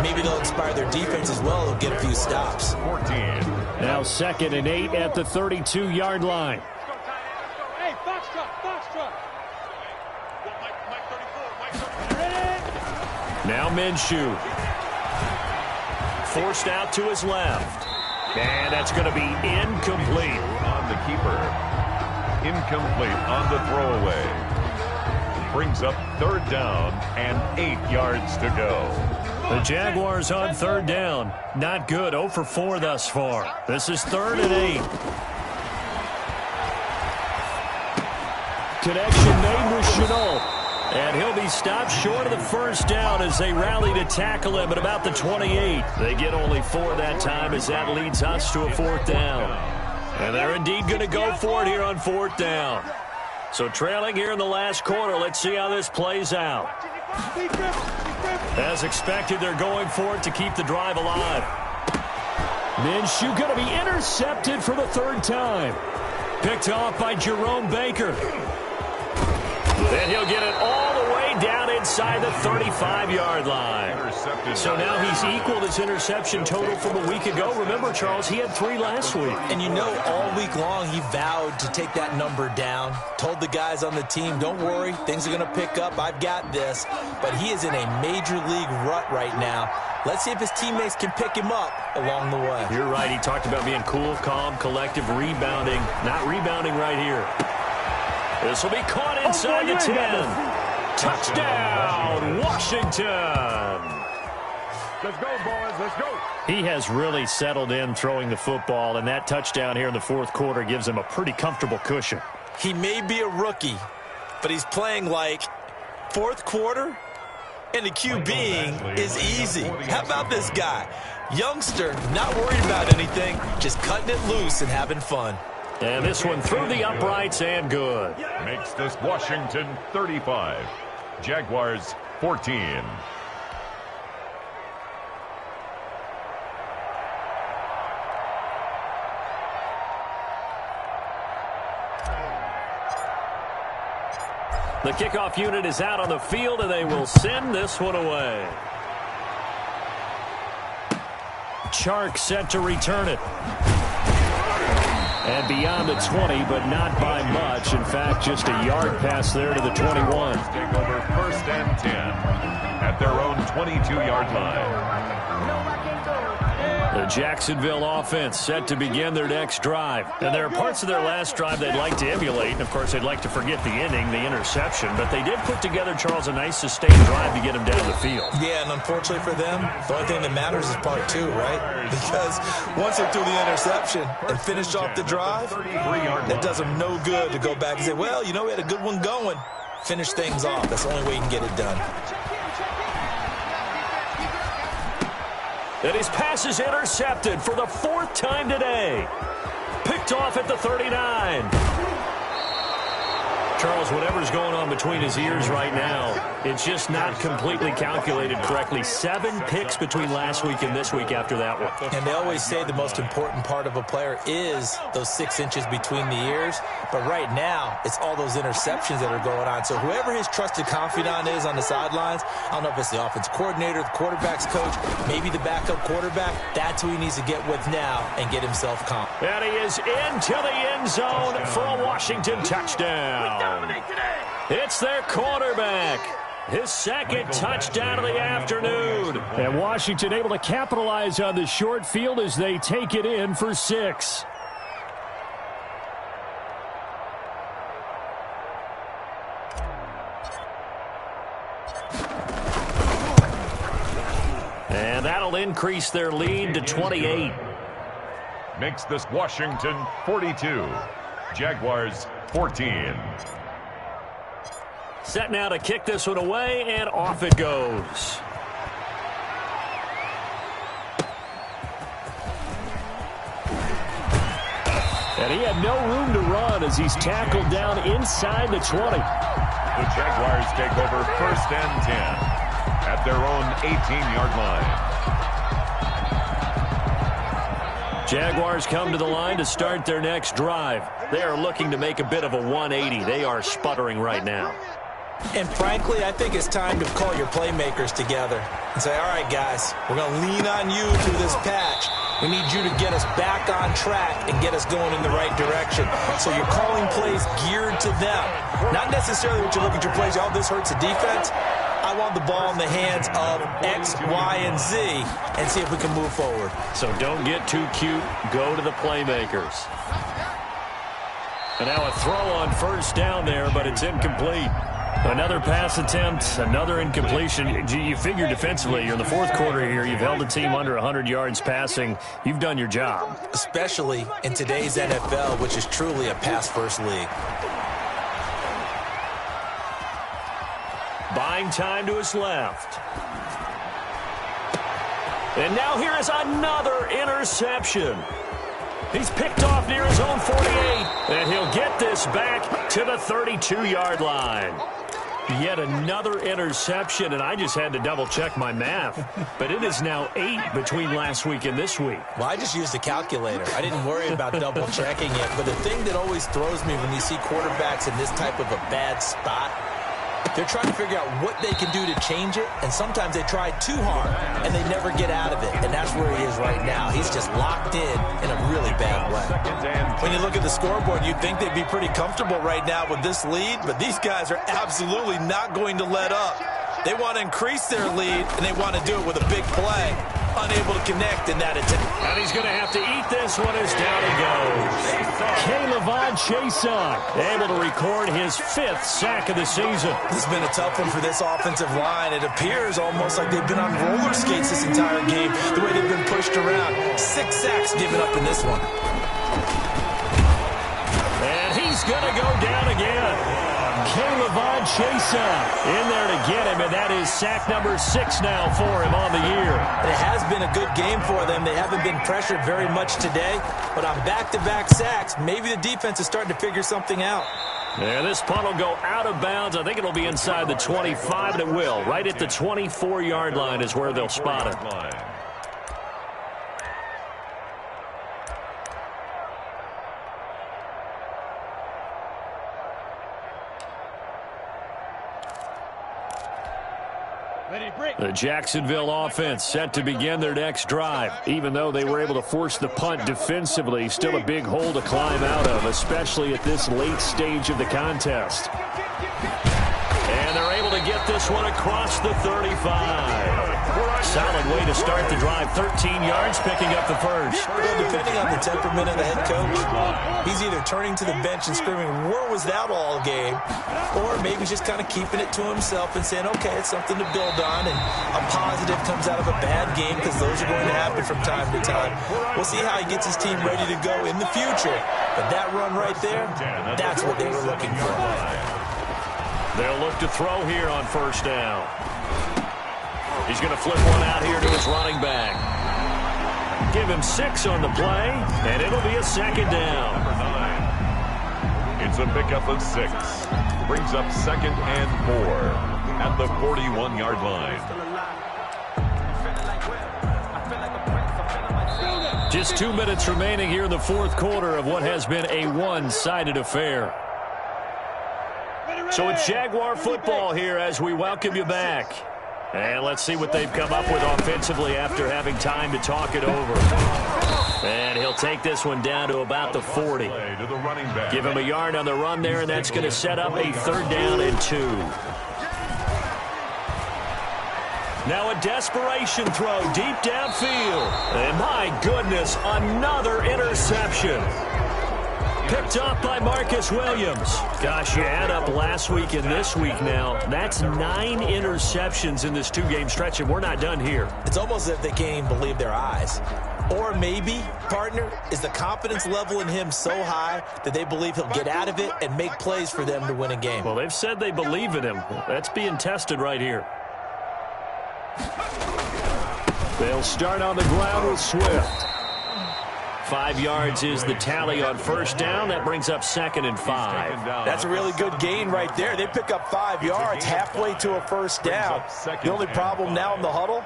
maybe they'll inspire their defense as well. They'll get a few stops. 14. Now 2nd and 8 at the 32-yard line. Hey, box truck. Now Minshew. Forced out to his left. And that's going to be incomplete. On the keeper. Incomplete on the throwaway. Brings up 3rd down and 8 yards to go. The Jaguars on 3rd down. Not good. 0 for 4 thus far. This is 3rd and 8. Connection made with Chenault. And he'll be stopped short of the first down as they rally to tackle him at about the 28. They get only 4 that time as that leads us to a 4th down. And they're indeed going to go for it here on 4th down. So trailing here in the last quarter, let's see how this plays out. As expected, they're going for it to keep the drive alive. Minshew going to be intercepted for the 3rd time. Picked off by Jerome Baker. Then he'll get it all the way down inside the 35-yard line. So now he's equaled his interception total from a week ago. Remember, Charles, he had 3 last week. And you know, all week long he vowed to take that number down. Told the guys on the team, don't worry, things are going to pick up. I've got this. But he is in a major league rut right now. Let's see if his teammates can pick him up along the way. You're right. He talked about being cool, calm, collective, rebounding. Not rebounding right here. This will be caught inside the 10. Touchdown, Washington. Let's go, boys. Let's go. He has really settled in throwing the football, and that touchdown here in the 4th quarter gives him a pretty comfortable cushion. He may be a rookie, but he's playing like 4th quarter, and the QBing is easy. How about this guy? Youngster, not worried about anything, just cutting it loose and having fun. And this one through the uprights and good. Makes this Washington 35. Jaguars 14. The kickoff unit is out on the field, and they will send this one away. Chark set to return it. And beyond the 20, but not by much. In fact, just a yard pass there to the 21. Take over 1st and 10 at their own 22-yard line. The Jacksonville offense set to begin their next drive. And there are parts of their last drive they'd like to emulate. And, of course, they'd like to forget the inning, the interception. But they did put together, Charles, a nice sustained drive to get them down the field. Yeah, and unfortunately for them, the only thing that matters is part 2, right? Because once they threw the interception and finished off the drive, it does them no good to go back and say, well, you know, we had a good one going. Finish things off. That's the only way you can get it done. And his pass is intercepted for the 4th time today. Picked off at the 39. Charles, whatever's going on between his ears right now, it's just not completely calculated correctly. 7 picks between last week and this week after that one. And they always say the most important part of a player is those 6 inches between the ears. But right now, it's all those interceptions that are going on. So whoever his trusted confidant is on the sidelines, I don't know if it's the offense coordinator, the quarterback's coach, maybe the backup quarterback, that's who he needs to get with now and get himself calm. And he is into the end zone for a Washington touchdown. It's their quarterback. His 2nd touchdown of the afternoon. And Washington able to capitalize on the short field as they take it in for 6. And that'll increase their lead to 28. Makes this Washington 42. Jaguars 14. Set now to kick this one away, and off it goes. And he had no room to run as he's tackled down inside the 20. The Jaguars take over 1st and 10 at their own 18-yard line. Jaguars come to the line to start their next drive. They are looking to make a bit of a 180. They are sputtering right now. And frankly, I think it's time to call your playmakers together and say, all right, guys, we're going to lean on you through this patch. We need you to get us back on track and get us going in the right direction. So you're calling plays geared to them. Not necessarily what you look at your plays, oh, this hurts the defense. I want the ball in the hands of X, Y, and Z and see if we can move forward. So don't get too cute. Go to the playmakers. And now a throw on 1st down there, but it's incomplete. Another pass attempt, another incompletion. You figure defensively, you're in the 4th quarter here. You've held a team under 100 yards passing. You've done your job. Especially in today's NFL, which is truly a pass-first league. Buying time to his left. And now here is another interception. He's picked off near his own 48, and he'll get this back to the 32-yard line. Yet another interception, and I just had to double-check my math. But it is now 8 between last week and this week. Well, I just used a calculator. I didn't worry about double-checking it. But the thing that always throws me when you see quarterbacks in this type of a bad spot, they're trying to figure out what they can do to change it, and sometimes they try too hard, and they never get out of it. And that's where he is right now. He's just locked in a really bad way. When you look at the scoreboard, you'd think they'd be pretty comfortable right now with this lead, but these guys are absolutely not going to let up. They want to increase their lead, and they want to do it with a big play. Unable to connect in that attempt. And he's going to have to eat this one as down he goes. K'Lavon Chaisson able to record his 5th sack of the season. This has been a tough one for this offensive line. It appears almost like they've been on roller skates this entire game, the way they've been pushed around. 6 sacks given up in this one. And he's going to go down again. K'Lavon Chaisson in there to get him, and that is sack number 6 now for him on the year. It has been a good game for them. They haven't been pressured very much today, but on back-to-back sacks, maybe the defense is starting to figure something out. Yeah, this punt will go out of bounds. I think it'll be inside the 25, and it will. Right at the 24-yard line is where they'll spot it. The Jacksonville offense set to begin their next drive. Even though they were able to force the punt defensively, still a big hole to climb out of, especially at this late stage of the contest. And they're able to get this one across the 35. Solid way to start the drive. 13 yards, picking up the first. Well, depending on the temperament of the head coach, he's either turning to the bench and screaming, "Where was that all game?" or maybe just kind of keeping it to himself and saying, okay, it's something to build on, and a positive comes out of a bad game, because those are going to happen from time to time. We'll see how he gets his team ready to go in the future. But that run right there, that's what they were looking for. They'll look to throw here on first down. He's going to flip one out here to his running back. Give him 6 on the play, and it'll be a second down. Number 9. It's a pickup of 6. Brings up 2nd and 4 at the 41-yard line. Just 2 minutes remaining here in the fourth quarter of what has been a one-sided affair. So it's Jaguar football here as we welcome you back. And let's see what they've come up with offensively after having time to talk it over. And he'll take this one down to about the 40. Give him a yard on the run there, and that's going to set up a 3rd down and 2. Now a desperation throw deep downfield. And my goodness, another interception. Picked off by Marcus Williams. Gosh, you add up last week and this week now. That's 9 interceptions in this 2-game stretch, and we're not done here. It's almost as if they can't even believe their eyes. Or maybe, partner, is the confidence level in him so high that they believe he'll get out of it and make plays for them to win a game. Well, they've said they believe in him. That's being tested right here. They'll start on the ground with Swift. 5 yards is the tally on first down. That brings up 2nd and 5. That's a really good gain right there. They pick up 5 yards halfway to a first down. The only problem now in the huddle,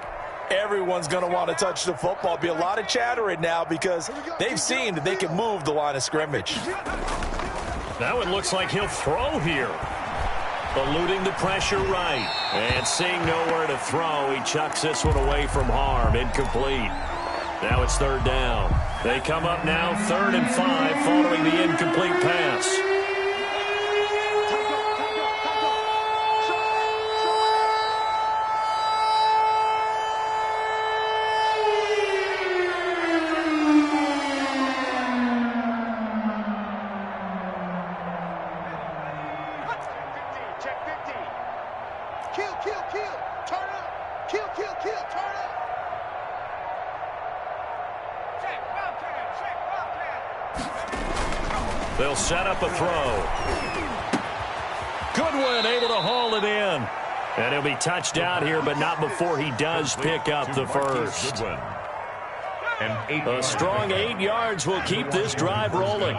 everyone's going to want to touch the football. Be a lot of chattering now because they've seen that they can move the line of scrimmage. That one looks like he'll throw here. Eluding the pressure right. And seeing nowhere to throw, he chucks this one away from harm. Incomplete. Now it's 3rd down. They come up now 3rd and 5 following the incomplete pass. Check 50. Kill, kill, kill. Turn up. Kill, kill, kill. Turn up. They'll set up a throw. Goodwin able to haul it in. And he'll be touched out here, but not before he does pick up the first. A strong 8 yards will keep this drive rolling.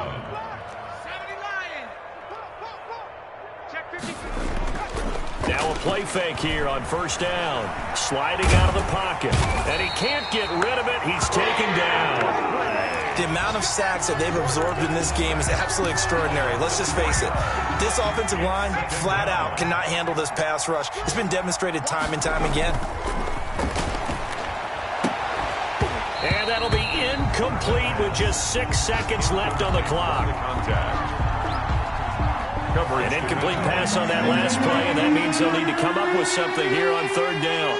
Now a play fake here on first down. Sliding out of the pocket. And he can't get rid of it. He's taken down. The amount of sacks that they've absorbed in this game is absolutely extraordinary. Let's just face it. This offensive line, flat out, cannot handle this pass rush. It's been demonstrated time and time again. And that'll be incomplete with just 6 seconds left on the clock. An incomplete pass on that last play, and that means they'll need to come up with something here on 3rd down.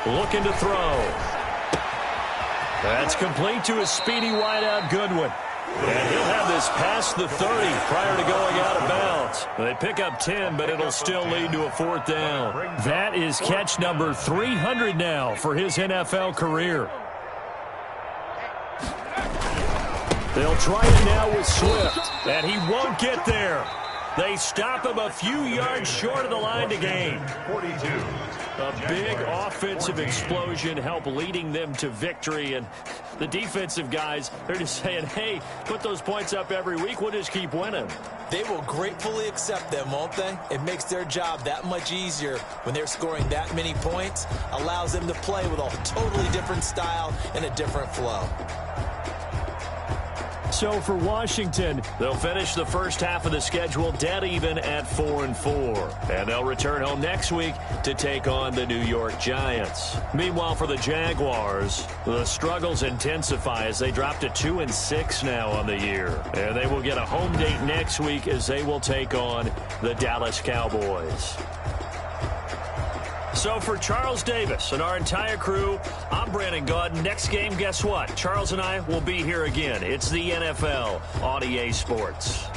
Looking to throw. That's complete to a speedy wideout Goodwin. And he'll have this past the 30 prior to going out of bounds. They pick up 10, but it'll still lead to a 4th down. That is catch number 300 now for his NFL career. They'll try it now with Swift, and he won't get there. They stop him a few yards short of the line to gain. 42. A big offensive explosion helped leading them to victory, and the defensive guys, they're just saying, hey, put those points up every week, we'll just keep winning. They will gratefully accept them, won't they? It makes their job that much easier when they're scoring that many points, allows them to play with a totally different style and a different flow. So for Washington, they'll finish the first half of the schedule dead even at 4-4. And they'll return home next week to take on the New York Giants. Meanwhile, for the Jaguars, the struggles intensify as they drop to 2-6 now on the year. And they will get a home date next week as they will take on the Dallas Cowboys. So for Charles Davis and our entire crew, I'm Brandon Gaudin. Next game, guess what? Charles and I will be here again. It's the NFL on EA Sports.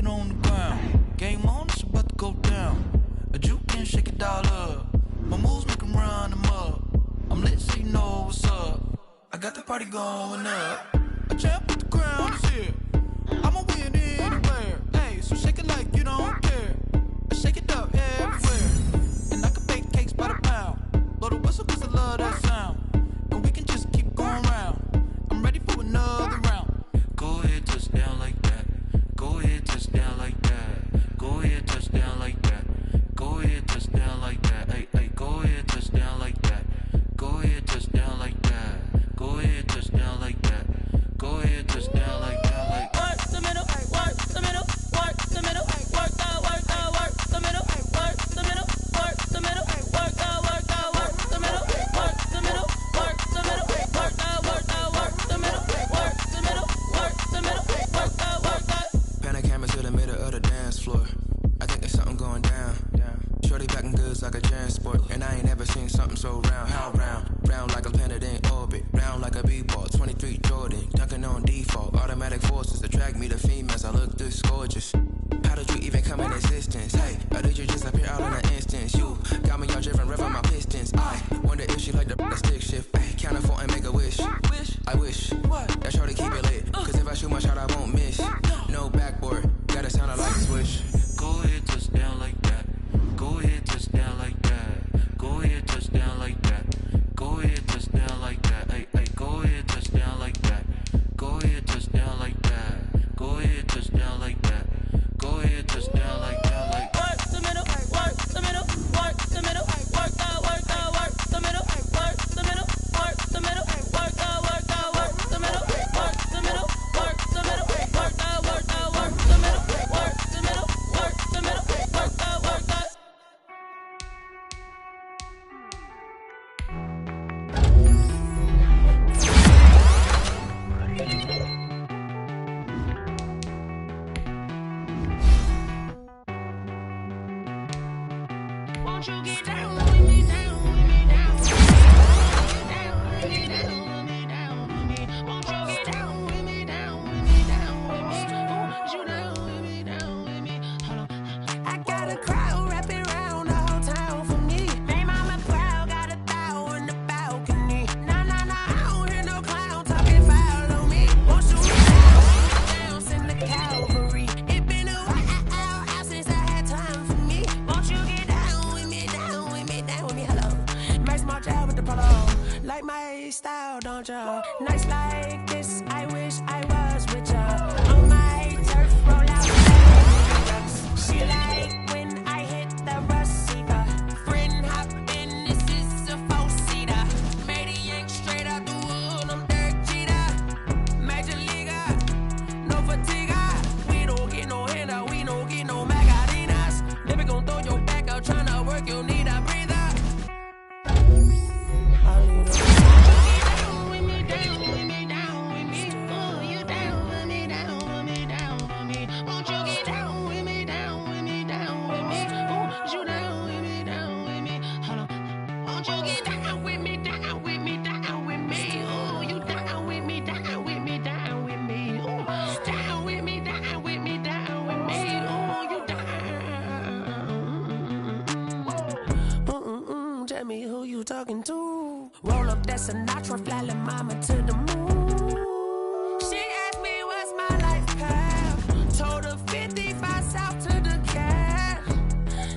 it on the ground. Game on, it's about to go down. A juke can shake it all up. My moves make 'em run them up. I'm lit so you know what's up. I got the party going up. A champ with the crown is here. I'ma win anywhere. Hey, so shake it like you don't care. I shake it up everywhere. And I can bake cakes by the pound. Blow the whistle 'cause I love that sound. And we can just keep going round. I'm ready for another round. Go ahead, touch down like that. Go ahead, touch down like that. Go ahead, touch down like that. Go ahead, touch down like that. Hey, hey, go ahead, touch down like that. Go ahead, touch down like that. Go ahead, touch down like that. Go ahead, touch down like that. Like work the middle, work the middle, work the middle, work the middle, work the middle, work the middle, work the middle, work the middle, work the middle, work the middle, work the middle, work the middle, work the middle, work the. Pan a camera to the middle of the dance floor. I think there's something going down. Shorty packing goods like a transport, and I ain't never seen something so round. How round? Round like a planet in orbit, round like a b-ball. 23 Jordan, dunking on default. Automatic forces attract me to females. I look this gorgeous. How did you even come in existence? Hey, or did you just appear out in an instance? You got me all driven, revving my pistons. I wonder if she like the stick shift. Hey, count four and make a wish. I wish that shorty keep it lit, 'cause if I shoot my shot, I won't miss. No backboard, gotta sound like a switch. Go ahead, touch down like that. Go ahead, touch down like that. Go ahead, touch down like that. Go ahead, touch down like that. Hey, hey, go ahead, touch down like that. Go ahead, touch down like that. Go ahead, touch down like that. Go ahead, touch down like that. Like work the middle, work the middle, work the middle, work the middle, work the middle, work the middle, work the middle, work the middle, work the middle, work the middle, work the middle, work the middle, work the middle, work the middle, work the middle, work the. Won't you get down with me, down with me, down with me, down with me, down with me, down with me? Won't you get down with me, down with me, down with me? Won't you down with me, down with me? Hold on. I got a crowd wrapping around the whole town for me. Hey, mama proud, got a thou in the balcony. Nah, nah, nah, I don't hear no clown talking foul on me. Won't you down, send the cavalry? It been a while since I had time for me. Won't you get down with me, down with me, down with me? Hello, nice smart job with the polo. Like my style, don't ya? Nice like this, I wish I was with ya. On my turf, roll out. She like when I hit the receiver. Friend hop in, this is a four-seater. Maniac straight out the wood, I'm Derek Jeter. Major leaguer, no fatigue. We don't get no handout, we don't get no magarinas. Never gon' throw your back out, tryna work, you'll need a breather. Down with me, down with me, down with me. Oh, you down with me, down with me, down with me. Won't you get down with me, down with me, down with me? Oh, you down with me, down with me. Hold on. Won't you get down with me, down with me, down with me? Oh, you down with me, down with me, down with me. Oh, down with me, down with me, down with me. Oh, you down. Tell me who you talking to. Roll up that Sinatra, fly la mama to the moon. She asked me what's my life path. Told her 55 south to the cat.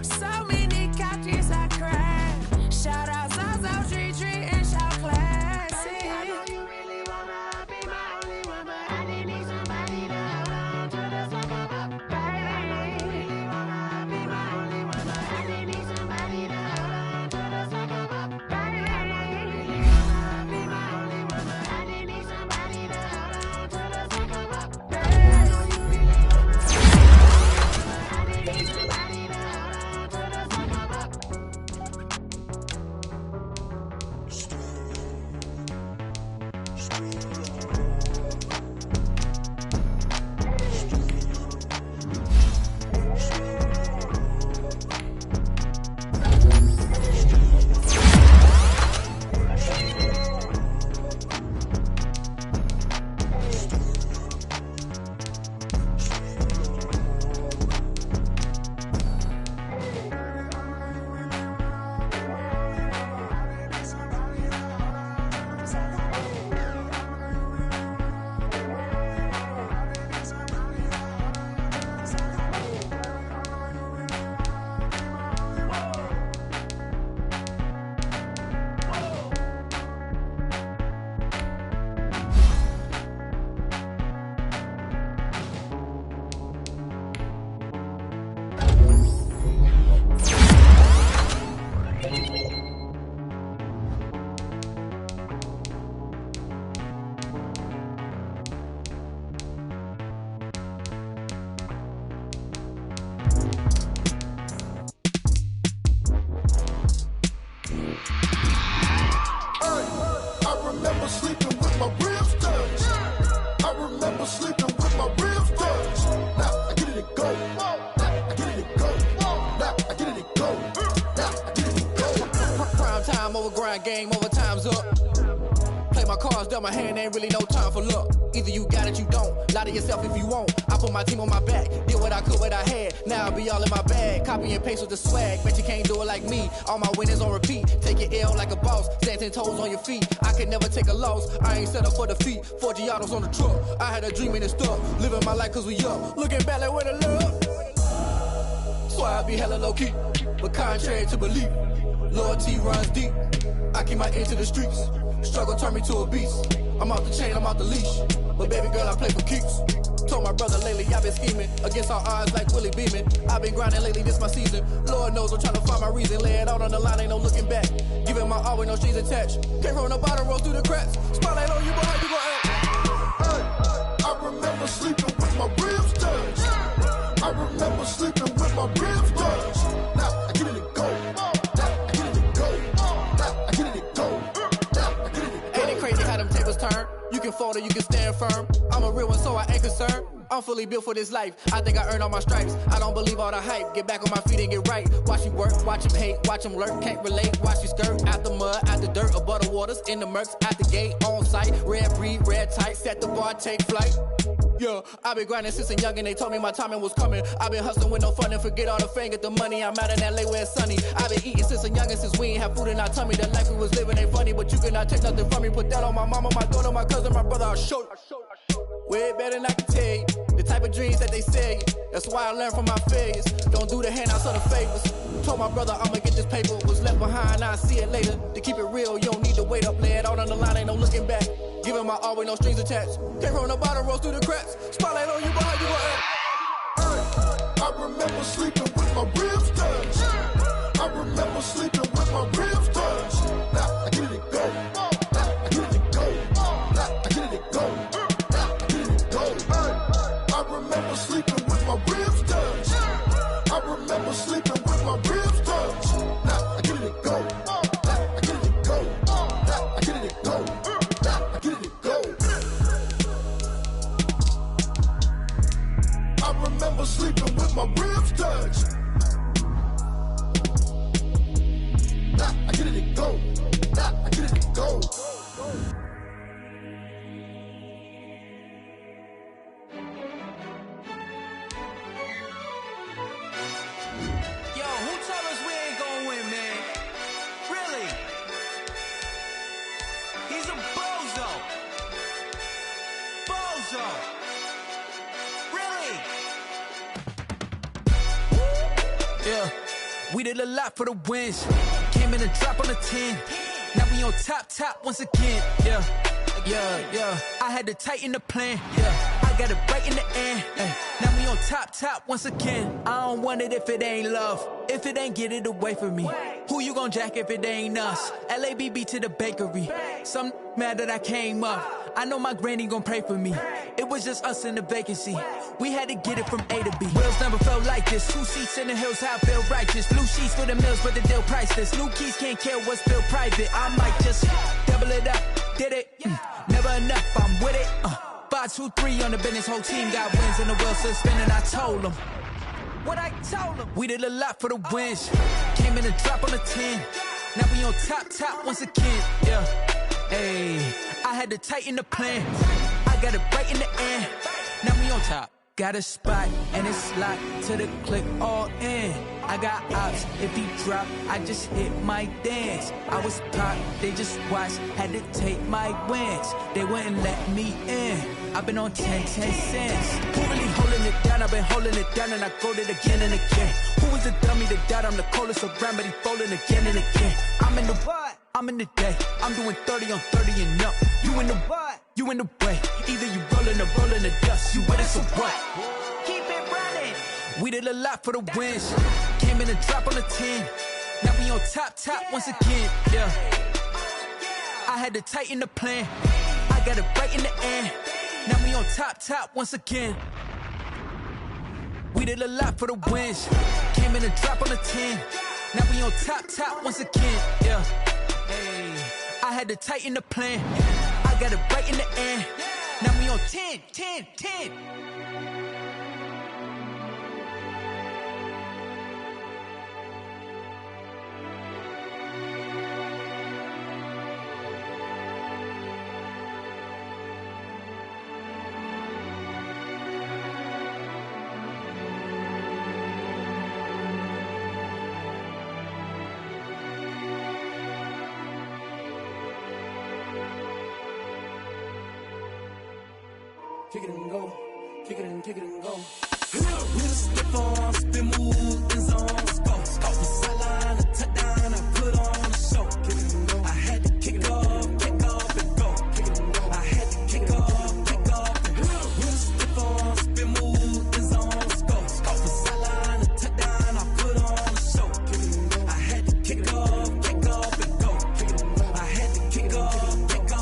So many couches I crashed. Shout out Zaza, Tree, and shout classic. I know you really wanna be my only one, but I didn't need somebody to hold on to the top of my baby. I know you really wanna be my only one, but I didn't need somebody to hold on to the top of my baby. I know you really wanna be my only one, but I didn't grind, game over, time's up. Play my cards, dealt my hand, ain't really no time for luck. Either you got it, you don't. Lie to yourself if you won't. I put my team on my back, did what I could, what I had. Now I be all in my bag, copy and paste with the swag. Bet you can't do it like me. All my winners on repeat. Take your L like a boss, stand 10 toes on your feet. I can never take a loss, I ain't set up for defeat. 4 Giottos on the truck, I had a dream and it stuck. Living my life cause we up, looking back like where the love. So I be hella low key, but contrary to belief, loyalty runs deep. I keep my ear to the streets. Struggle turned me to a beast. I'm off the chain, I'm off the leash. But baby girl, I play for keeps. Told my brother lately, I've been scheming. Against all odds like Willie Beeman. I've been grinding lately, this my season. Lord knows I'm trying to find my reason. Lay it out on the line, ain't no looking back. Giving my all with no strings attached. Came from the bottom, roll through the cracks. Spotlight on you, boy, how you gon' act? Hey, I remember sleeping with my ribs touched. I remember sleeping with my ribs touched. Now I get it to go. Now I get it to go. Now I get it to go. Ain't it crazy how them tables turn? You can fold or you can stand firm. I'm a real one, so I ain't concerned. I'm fully built for this life. I think I earned all my stripes. I don't believe all the hype. Get back on my feet and get right. Watch you work, watch him hate, watch him lurk. Can't relate, watch you skirt. Out the mud, out the dirt, above the waters, in the murks, out the gate, on site. Red breed, red tight, set the bar, take flight. Yeah, I been grinding since a youngin', they told me my timing was coming. I been hustling with no fun and forget all the fame, get the money. I'm out in LA where it's sunny. I been eating since a youngin', since we ain't have food in our tummy. The life we was living ain't funny, but you cannot take nothing from me. Put that on my mama, my daughter, my cousin, my brother, I'll show you. Way better than I can tell you. The type of dreams that they sell you. That's why I learned from my failures. Don't do the handouts or the favors. Told my brother I'ma get this paper. Was left behind, I'll see it later. To keep it real, you don't need to wait up. Lay it out on the line, ain't no looking back. Giving my all with no strings attached. Came from the bottom, rose through the cracks. Spotlight on you, boy, how you gon' act? Hey, I remember sleeping with my ribs touched. I remember sleeping with my ribs touched. Now I get it to go. Now I get it to go. Now I get it to go. Now I get it to go. Hey, I remember sleeping with my ribs touched. I remember sleeping with my ribs touched. Now I get it to go. Now I get it to go. Now I get it to go. Now I get it to go. I remember sleeping with my ribs touched. Now I get it to go. Now I get it to go. Yo, who told us we ain't gonna win, man? Really? He's a bozo. Bozo. Really? Yeah, we did a lot for the wins. Came in a drop on the 10. Now we on top once again. Yeah. I had to tighten the plan. Yeah, I got it right in the end. Now we on top once again. I don't want it if it ain't love. If it ain't, get it away from me. Who you gon' jack if it ain't us? LABB to the bakery. Some mad that I came up. I know my granny gon' pray for me. It was just us in the vacancy. We had to get it from A to B. Wheels never felt like this. 2 seats in the hills, how I feel righteous. Blue sheets for the mills, but the deal priceless. New keys can't kill what's still private. I might just double it up. Did it? Never enough, I'm with it. 5, 2, 3 on the business. Whole team got wins and the wheels still spinning. I told them what I told them. We did a lot for the wins. Came in a drop on the 10. Now we on top once again. Yeah. Hey, I had to tighten the plan. I got it right in the end. Now we on top. Got a spot and it's locked to the click all in. I got ops, if he drop, I just hit my dance. I was pop, they just watched, had to take my wins. They wouldn't let me in. I've been on 10 cents. Who really holding it down? I've been holding it down and I go it again and again. Who was the dummy that doubt? I'm the coldest around, but he folding again and again. I'm in the what? I'm in the day. I'm doing 30 on 30 and up. You in the what? You in the way. Either you rolling or rolling the dust. You with it, so what? Keep it running. We did a lot for the wins. Came in a drop on the 10. Now we on top once again. Yeah. I had to tighten the plan. I got it right in the end. Now we on top once again. We did a lot for the wins. Came in a drop on the 10. Now we on top once again. Yeah. Hey, I had to tighten the plan. I got it right in the end. Now we on 10. kick it and go, kick it and go. With a stiff arm, spin move, in zone, scope. From sideline to touchdown, I put on a show. Kick it and go. I had to kick off and go. Kick it and go. I had to kick off and go. With a stiff arm, spin move, in zone, scope. From sideline to touchdown, I put on a show. Kick it and go. I had to kick off and go. Kick it and go. I had to kick off and go.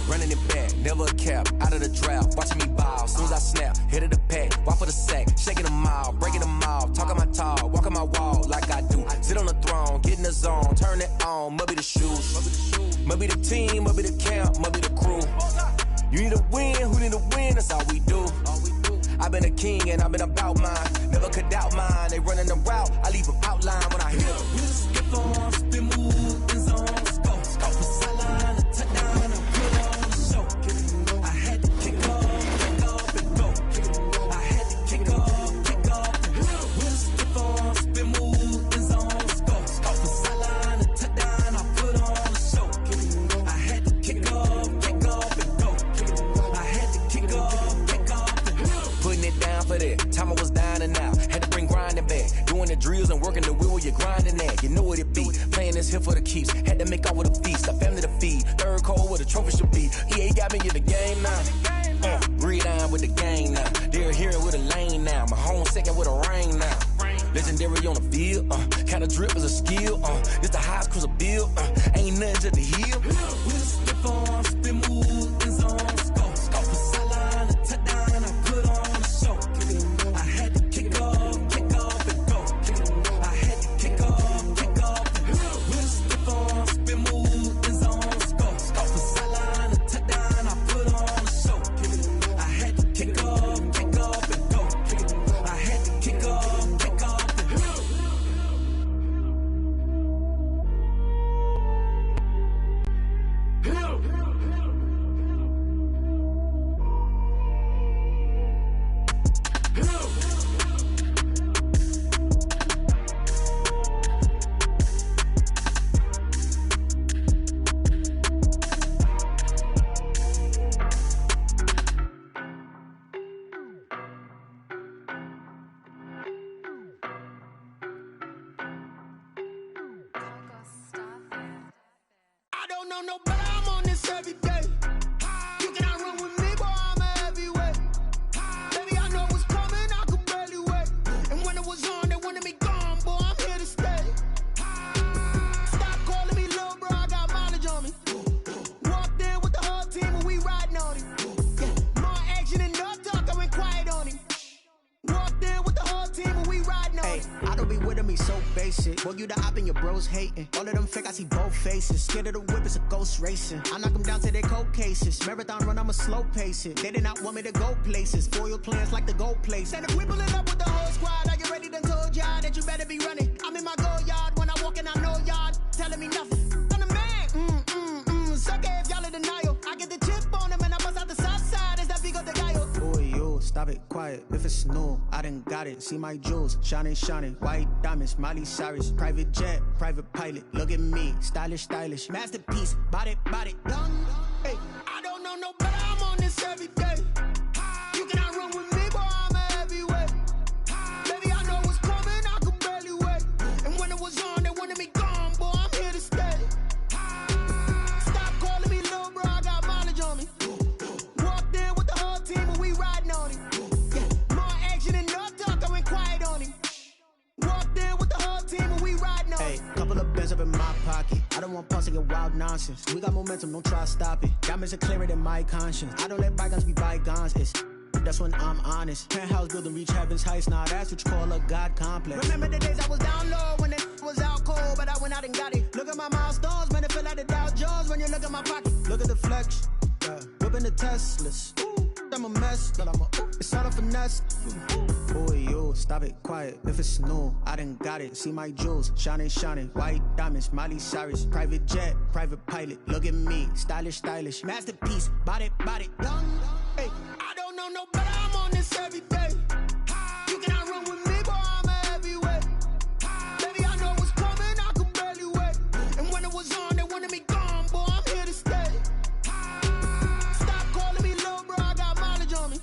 Running it back, never a cap, out of the draft, watching me ball. Soon as I snap, hit of the pack, walk for the sack, shaking them out, breaking them off, talking my talk, walking my wall like I do. Sit on the throne, get in the zone, turn it on, must be the shoes, must be the team, must be the camp, must be the crew. You need a win, who need a win, that's all we do. I've been a king and I've been about mine, never could doubt mine. They running the route, I leave them outline when I hit them. We skip on, spin move, in zone, scope from sideline to touchdown, I put on the show. I had to kick off and go. I had to kick off. With a skip on, spin move, in zone, scope from sideline to touchdown, I put on the show. I had to kick off and go. I had to kick off. Putting it down for that. Time I was down and out. Had to bring grinding back. Doing the drills and working the wheel where you're grinding at. You know what it be. Playing this here for the keeps. Had to make out with a feast. Got family to feed. Third cold where the trophy should be. EA got me in the game now. Breed on with the game now. They're here with a lane now. My home second with a rain now. Legendary on the field. Kinda drip is a skill. It's the highest cruiser bill. Ain't nothing to the hill. With a stiff arm, spin move, in zone, scope from sideline to touchdown, I put on a show. I had to kick off and go. I had to kick off. With a stiff arm, spin move, in zone, scope from sideline to touchdown, I put on a show. I had to kick off and go. I had to kick off. I don't know no better, I'm on this every day. You cannot run with me, boy, I'm a heavyweight. Baby, I know what's coming, I could barely wait. And when it was on, they wanted me gone, boy, I'm here to stay. Stop calling me little bro, I got mileage on me. Walked in with the whole team and we riding on him. More action and no talk, I went quiet on him. Walked in with the whole team and we riding on him. I don't be with me so basic. Boy, you the op and your bros hating. All of them fake, I see both faces. Scared of the whip, it's a ghost racing. I knock them down to their cold cases. Marathon run, I'ma slow pace it. They did not want me to go places. Foil plans like the gold place. And if we pulling up with the whole squad, I get ready done told y'all that you better be running. I'm in my go yard, when I walk in, I know y'all telling me nothing. I'm the man, suck it if y'all in denial. I get the chip on them and I bust out the south side, is that Vigo de Gallo? Boy, you, stop it, quiet. If it's new, I done got it. See my jewels, shining, white diamonds, Miley Cyrus. Private jet, private pilot, look at me, stylish, masterpiece, body, young. Hey, I don't know no better, I'm on this every day. You cannot run with me, boy, I'm a heavyweight. Baby, I know what's coming, I could barely wait. And when it was on, they wanted me gone, boy, I'm here to stay. Stop calling me little bro, I got mileage on me. Walked in with the whole team and we riding on him. More action and no talk, I went quiet on him. Walked in with the whole team and we riding on him. Couple of bands up in my pocket. I don't want pause to get wild nonsense. We got momentum, don't try to stop it. Diamonds are clearer than my conscience. I don't let bygones be bygones. That's when I'm honest. Penthouse building, reach heaven's heights. Nah, that's what you call a God complex. Remember the days I was down low when it was out cold, but I went out and got it. Look at my milestones, man, it feel like the Dow Jones when you look at my pocket. Look at the flex, whipping the Teslas. I'm a mess, but it's all a finesse. Boy, you, stop it, quiet. If it's new, I done got it. See my jewels, shining, white diamonds, Miley Cyrus. Private jet, private pilot, look at me, stylish, masterpiece, body, young. Hey, I don't know no better, I'm on this every day. You cannot run with me, boy, I'm a heavyweight. Baby, I know what's coming, I could barely wait. And when it was on, they wanted me gone, boy, I'm here to stay. Stop calling me little bro, I got mileage on me.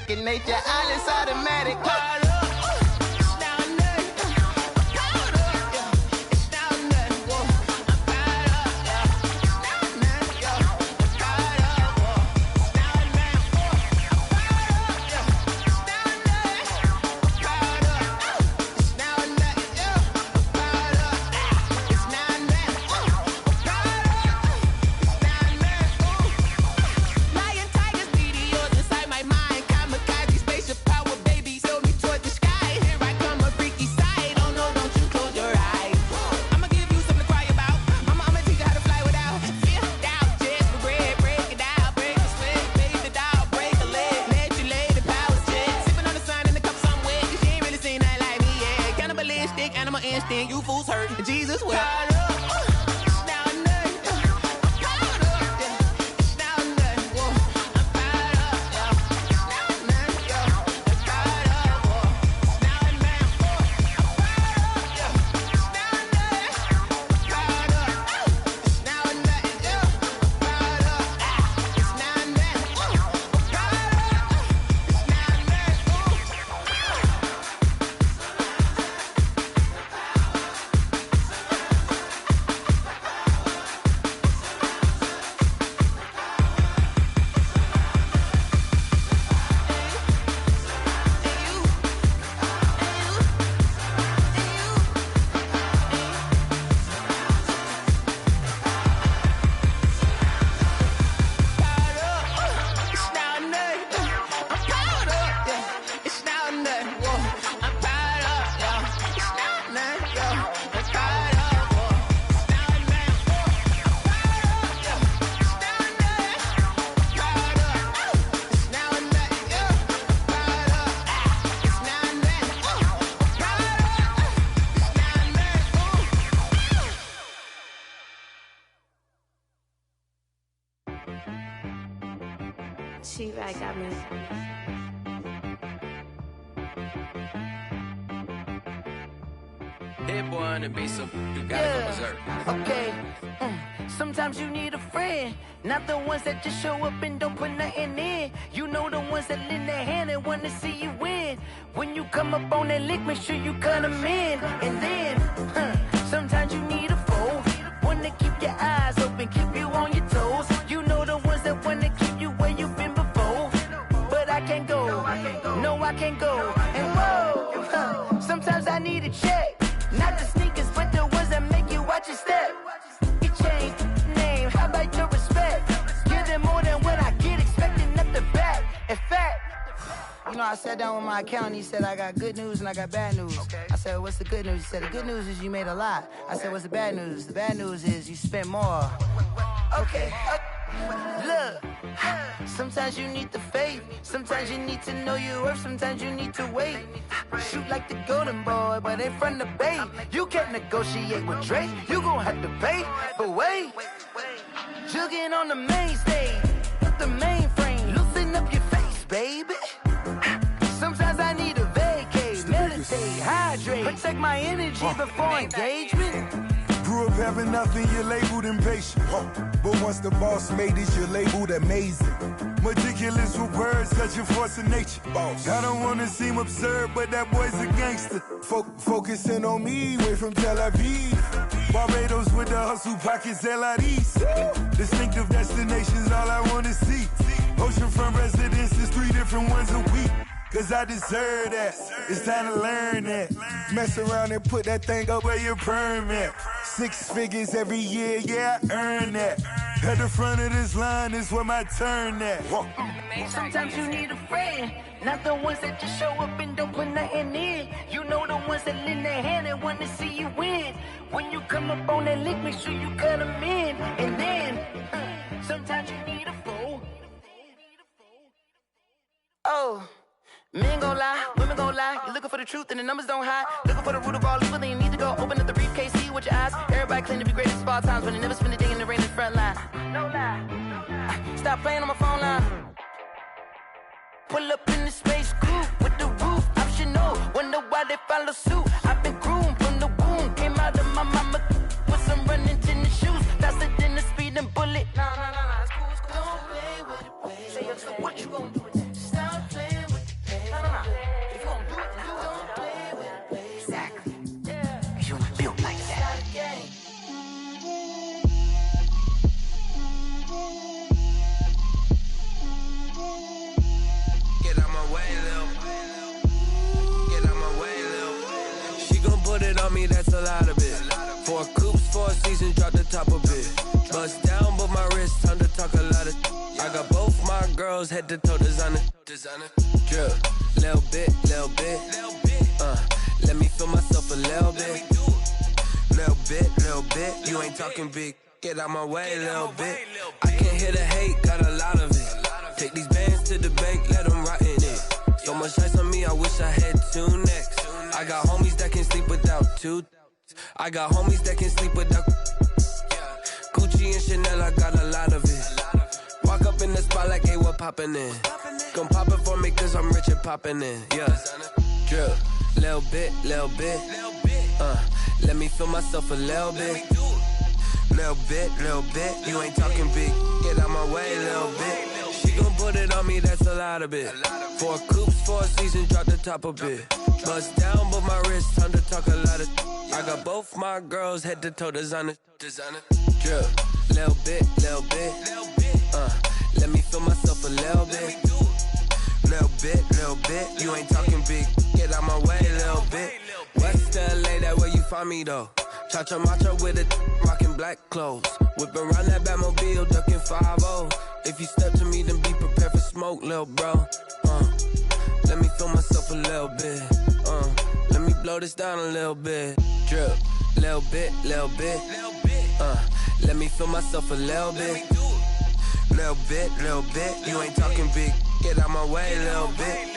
second nature. All is automatic. You fools hurt. Jesus will. T-Rag got me. Hit boy on the beat, so you gotta go berserk. Okay. Sometimes you need a friend, not the ones that just show up and don't put nothing in. You know the ones that lend their hand and want to see you win. When you come up on that lick, make sure you cut them in. And then, sometimes you need a foe, one to keep your eyes open, keep you on your toes. You know the ones that want to keep you where you've been before. But I can't go, no I can't go. And whoa, sometimes I need a check, not the sneakers, but the ones that make you watch your step. You change name, how about your respect? Give them more than what I get, expecting up the back. In fact, you know, I sat down with my accountant, he said I got good news and I got bad news. I said, what's the good news? He said, the good news is you made a lot. I said, what's the bad news? The bad news is you spent more. Okay, look, sometimes you need the faith, sometimes you need to know your worth, sometimes you need to wait. Shoot like the golden boy, but ain't from the bay. You can't negotiate with Drake, you gon' have to pay. But wait, jugging on the main stage, the mainframe, loosen up your face, baby. Sometimes I need a vacate, meditate, hydrate, protect my energy before engagement. Grew up having nothing, you're labeled impatient. But once the boss made it, you're labeled amazing. Meticulous with words, such a force of nature. I don't wanna seem absurd, but that boy's a gangster. Focusing on me, way from Tel Aviv. Barbados with the hustle pockets, LIDs. Distinctive destinations, all I wanna see. Oceanfront residences, 3 different ones a week. Cause I deserve that, it's time to learn that. Mess around and put that thing up where your permit. 6 figures every year, yeah, I earn that. At the front of this line is where my turn at. Sometimes you need a friend, not the ones that just show up and don't put nothing in. You know the ones that lend their hand and want to see you win. When you come up on that lick, make sure you cut them in. And then, sometimes you need a foe. Oh. Men gon' lie, women gon' lie. You're looking for the truth and the numbers don't hide. Looking for the root of all evil, then you need to go open up the briefcase, see with your eyes. Everybody claim to be greatest of all times, but they never spend a day in the rain in the front line. No lie. Stop playing on my phone line. Pull up in the space coupe with the roof optional. Wonder why they follow suit. I've been groomed from the womb. Came out of my mama with some running tennis shoes. Faster than the speeding bullet. Nah, it's cool. Don't play with it, baby. What you gon' do with that? Stop playing with it. girls head to toe designer. Drip, little bit. Let me feel myself a little bit. Little bit. You ain't talking big. Get out my way, little bit. I can't hear the hate, got a lot of it. Take these bands to the bank, let them rot in it. So much ice on me, I wish I had 2 necks. I got homies that can sleep without 2. I got homies that can sleep without Gucci and Chanel, I got a lot of it. Walk up in the spot like, hey, what poppin' in? Gon' pop it for me cause I'm rich and poppin' in, yeah. Drip, little bit. Let me feel myself a little bit. Little bit. You ain't talking big. Get out my way, little bit. She gon' put it on me, that's a lot of it. 4 coops, 4 seasons, drop the top a bit. Bust down, but my wrist, time to talk a lot of. I got both my girls head to toe designer. Drip, little bit. Let me feel myself a little bit. Little bit. You ain't talking big. Get out my way, little bit. West LA, that where you find me though. Cha-cha macha with it, rockin' black clothes. Whippin' around that Batmobile, duckin' 5-0. If you step to me, then be prepared for smoke, lil' bro. Let me feel myself a little bit. Let me blow this down a little bit. Drip, little bit. Let me feel myself a little bit. Little bit. You ain't talking big. Get out my way, little bit.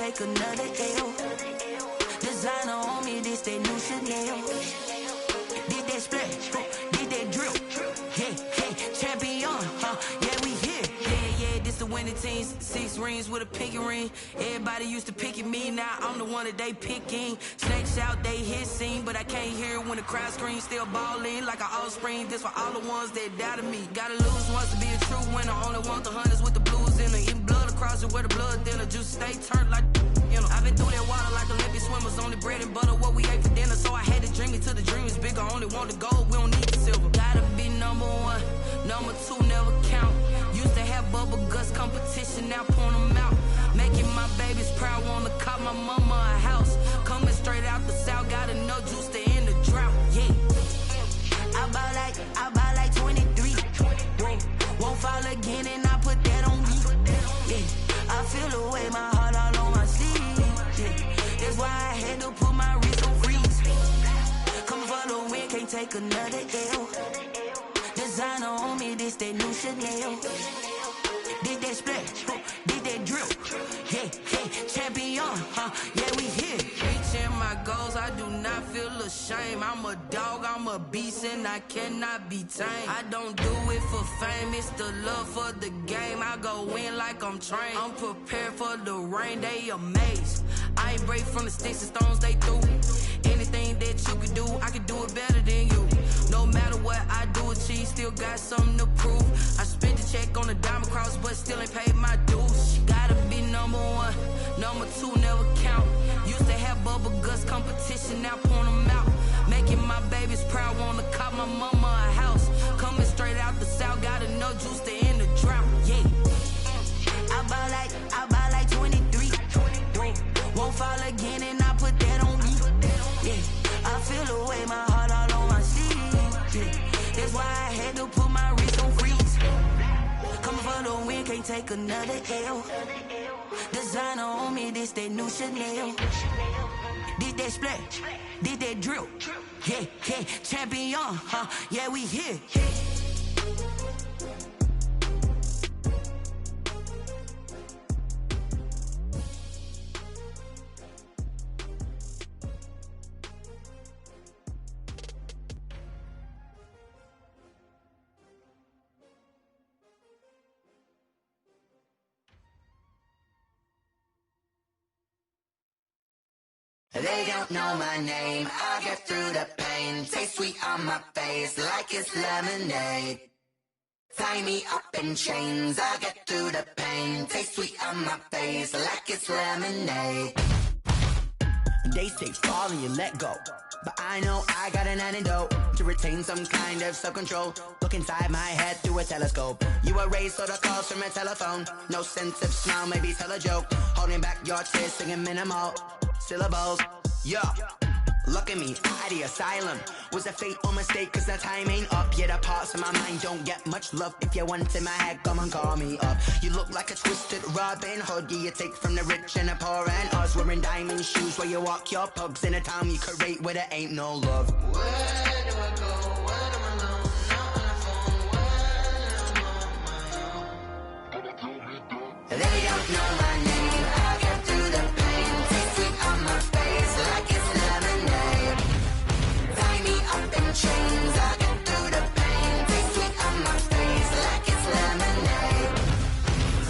take another L. Designer on me, this that new Chanel. Did that splash, did that drip. Yeah, champion, yeah, we here. Yeah, this the winning teams. 6 rings with a pinky ring. Everybody used to pick at me, now I'm the one that they picking. Snakes out, they hit scene, but I can't hear it when the crowd screams. Still ballin' like an offspring. This for all the ones that doubted me. Gotta lose once to be a true winner. Only want the hunters with the blues in her. Eating blood across it where the blood thinner. Juice stay turned like, you know. I've been through that water like Olympic swimmers, only bread and butter, what we ate for dinner. So I had to dream it till the dream is bigger. Only want the gold, we don't need the silver. Gotta be number one, number two never count. Used to have bubble guts competition, now point them out. Making my babies proud, wanna cop my mama a house. Coming straight out the south, got enough juice to end the drought. Yeah, I buy like 23. Won't fall again, and I put that on me. Yeah, I feel the way, my heart all on my sleeve. Yeah, that's why I had to put my wrist on freeze. Come for the win, can't take another L. Designer on me, this that new Chanel. Did that splash, did that drill. Yeah, champion, yeah, we here. Reaching my goals, I do not feel ashamed. I'm a dog, I'm a beast, and I cannot be tamed. I don't do it for fame, it's the love for the game. I go in like I'm trained. I'm prepared for the rain, they amazed. I ain't break from the sticks and stones they threw. Anything that you could do, I could do it better than you. No matter what I do, achieve, still got something to prove. I spent the check on the diamond cross, but still ain't paid my dues. Gotta be number one, number two never count. Used to have bubble guts competition, now point them out. Making my babies proud, wanna cop my mama a house. Coming straight out the south, got enough juice to end the drought. Yeah, I buy like 23. Won't fall again, and I put that on me. Yeah, I feel the way, my heart all on my sleeve. Yeah, that's why I had to put my wrist on freeze. Coming for the win, can't take another L. Designer on me, this that new Chanel. Did that splash, did that drill. Yeah, champion, yeah, we here. They don't know my name, I get through the pain. Taste sweet on my face like it's lemonade. Tie me up in chains, I get through the pain. Taste sweet on my face like it's lemonade. They say fall and you let go, but I know I got an antidote to retain some kind of self-control. Look inside my head through a telescope. You erase all the calls from a telephone. No sense of smile, maybe tell a joke. Holding back your tears, singing minimal syllables. Yeah, look at me, out the asylum. Was a fate or mistake, cause the time ain't up. Yeah, the parts of my mind don't get much love. If you want in my head, come and call me up. You look like a twisted Robin Hood. Yeah, you take from the rich and the poor and us. Wearing diamond shoes where you walk your pugs. In a town you create where there ain't no love. Where do I go? When I'm alone? Not on the phone. When I'm on my own. They don't know my name. I get through the pain. Taste sweet on my face like it's lemonade. Tie me up in chains. I get through the pain. Taste sweet on my face like it's lemonade.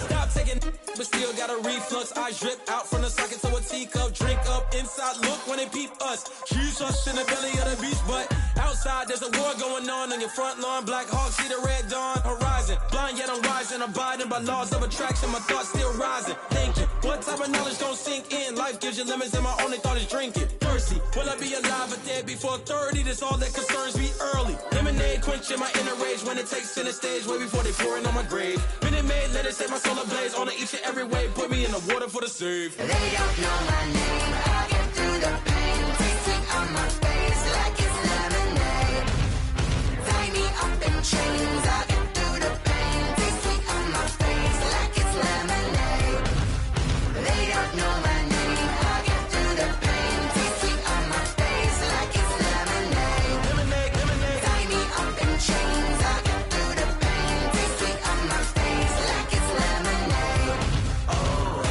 Stop taking, but still got a reflux. I drip out from the socket to a teacup. Drink up inside, look when they peep us. Huge us in the belly of the beach, but outside there's a war going on your front lawn. Black Hawk, see the red dawn horizon. Blind yet I'm rising, abiding by laws of attraction. My thoughts still rising, thinking what type of knowledge gon' sink in? Life gives you limits and my only thought is drinking. Thirsty, will I be alive or dead before 30? That's all that concerns me early. Lemonade quenching my inner rage when it takes center stage way before they pour it on my grave. Minute Maid, let it set my soul ablaze on each and every way. Put me in the water for the save. They don't know my name. I get through the pain. Taste sweet on my face like it's lemonade. Tie me up in chains. I get through the pain. Taste sweet on my face like it's lemonade. They don't know my name. I get through the pain. Taste sweet on my face like it's lemonade. Tie me up in chains. I get through the pain. Taste sweet on my face like it's lemonade. Oh.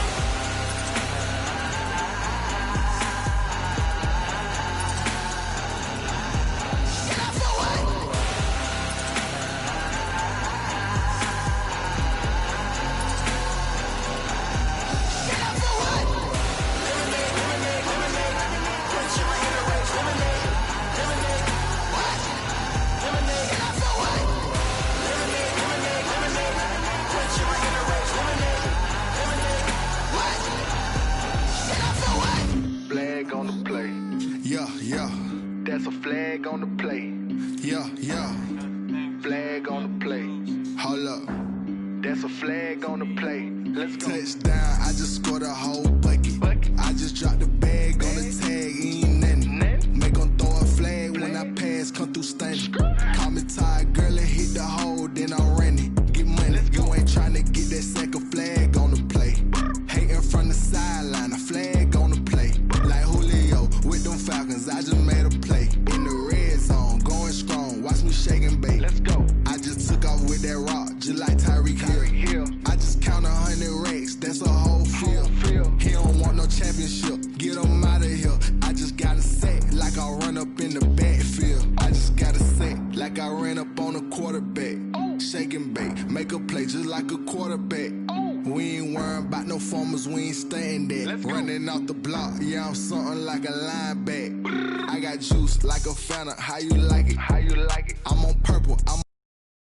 Touchdown, I just scored a whole bucket. I just dropped the bag on the tag, ain't nothing. Make 'em throw a flag when I pass, come through stunning. Call me tired, girl, and hit the hole, then I'm running. Get money, you ain't tryna get that second flag on the play. Hating from the sideline, a flag on the play. Like Julio with them Falcons, I just made a play. In the red zone, going strong, watch me shake and bake. Let's go. I just took off with that rock, just like Tyreek Hill. I just count 100 racks, that's a whole field. He don't want no championship, get him out of here. I just gotta set like I run up in the backfield. I just gotta set like I ran up on a quarterback. Shake and bake, make a play just like a quarterback. We ain't worrying about no formers, we ain't staying there. Running off the block, yeah, I'm something like a linebacker. I got juice like a Fanta, how you like it? I'm on purple, I'm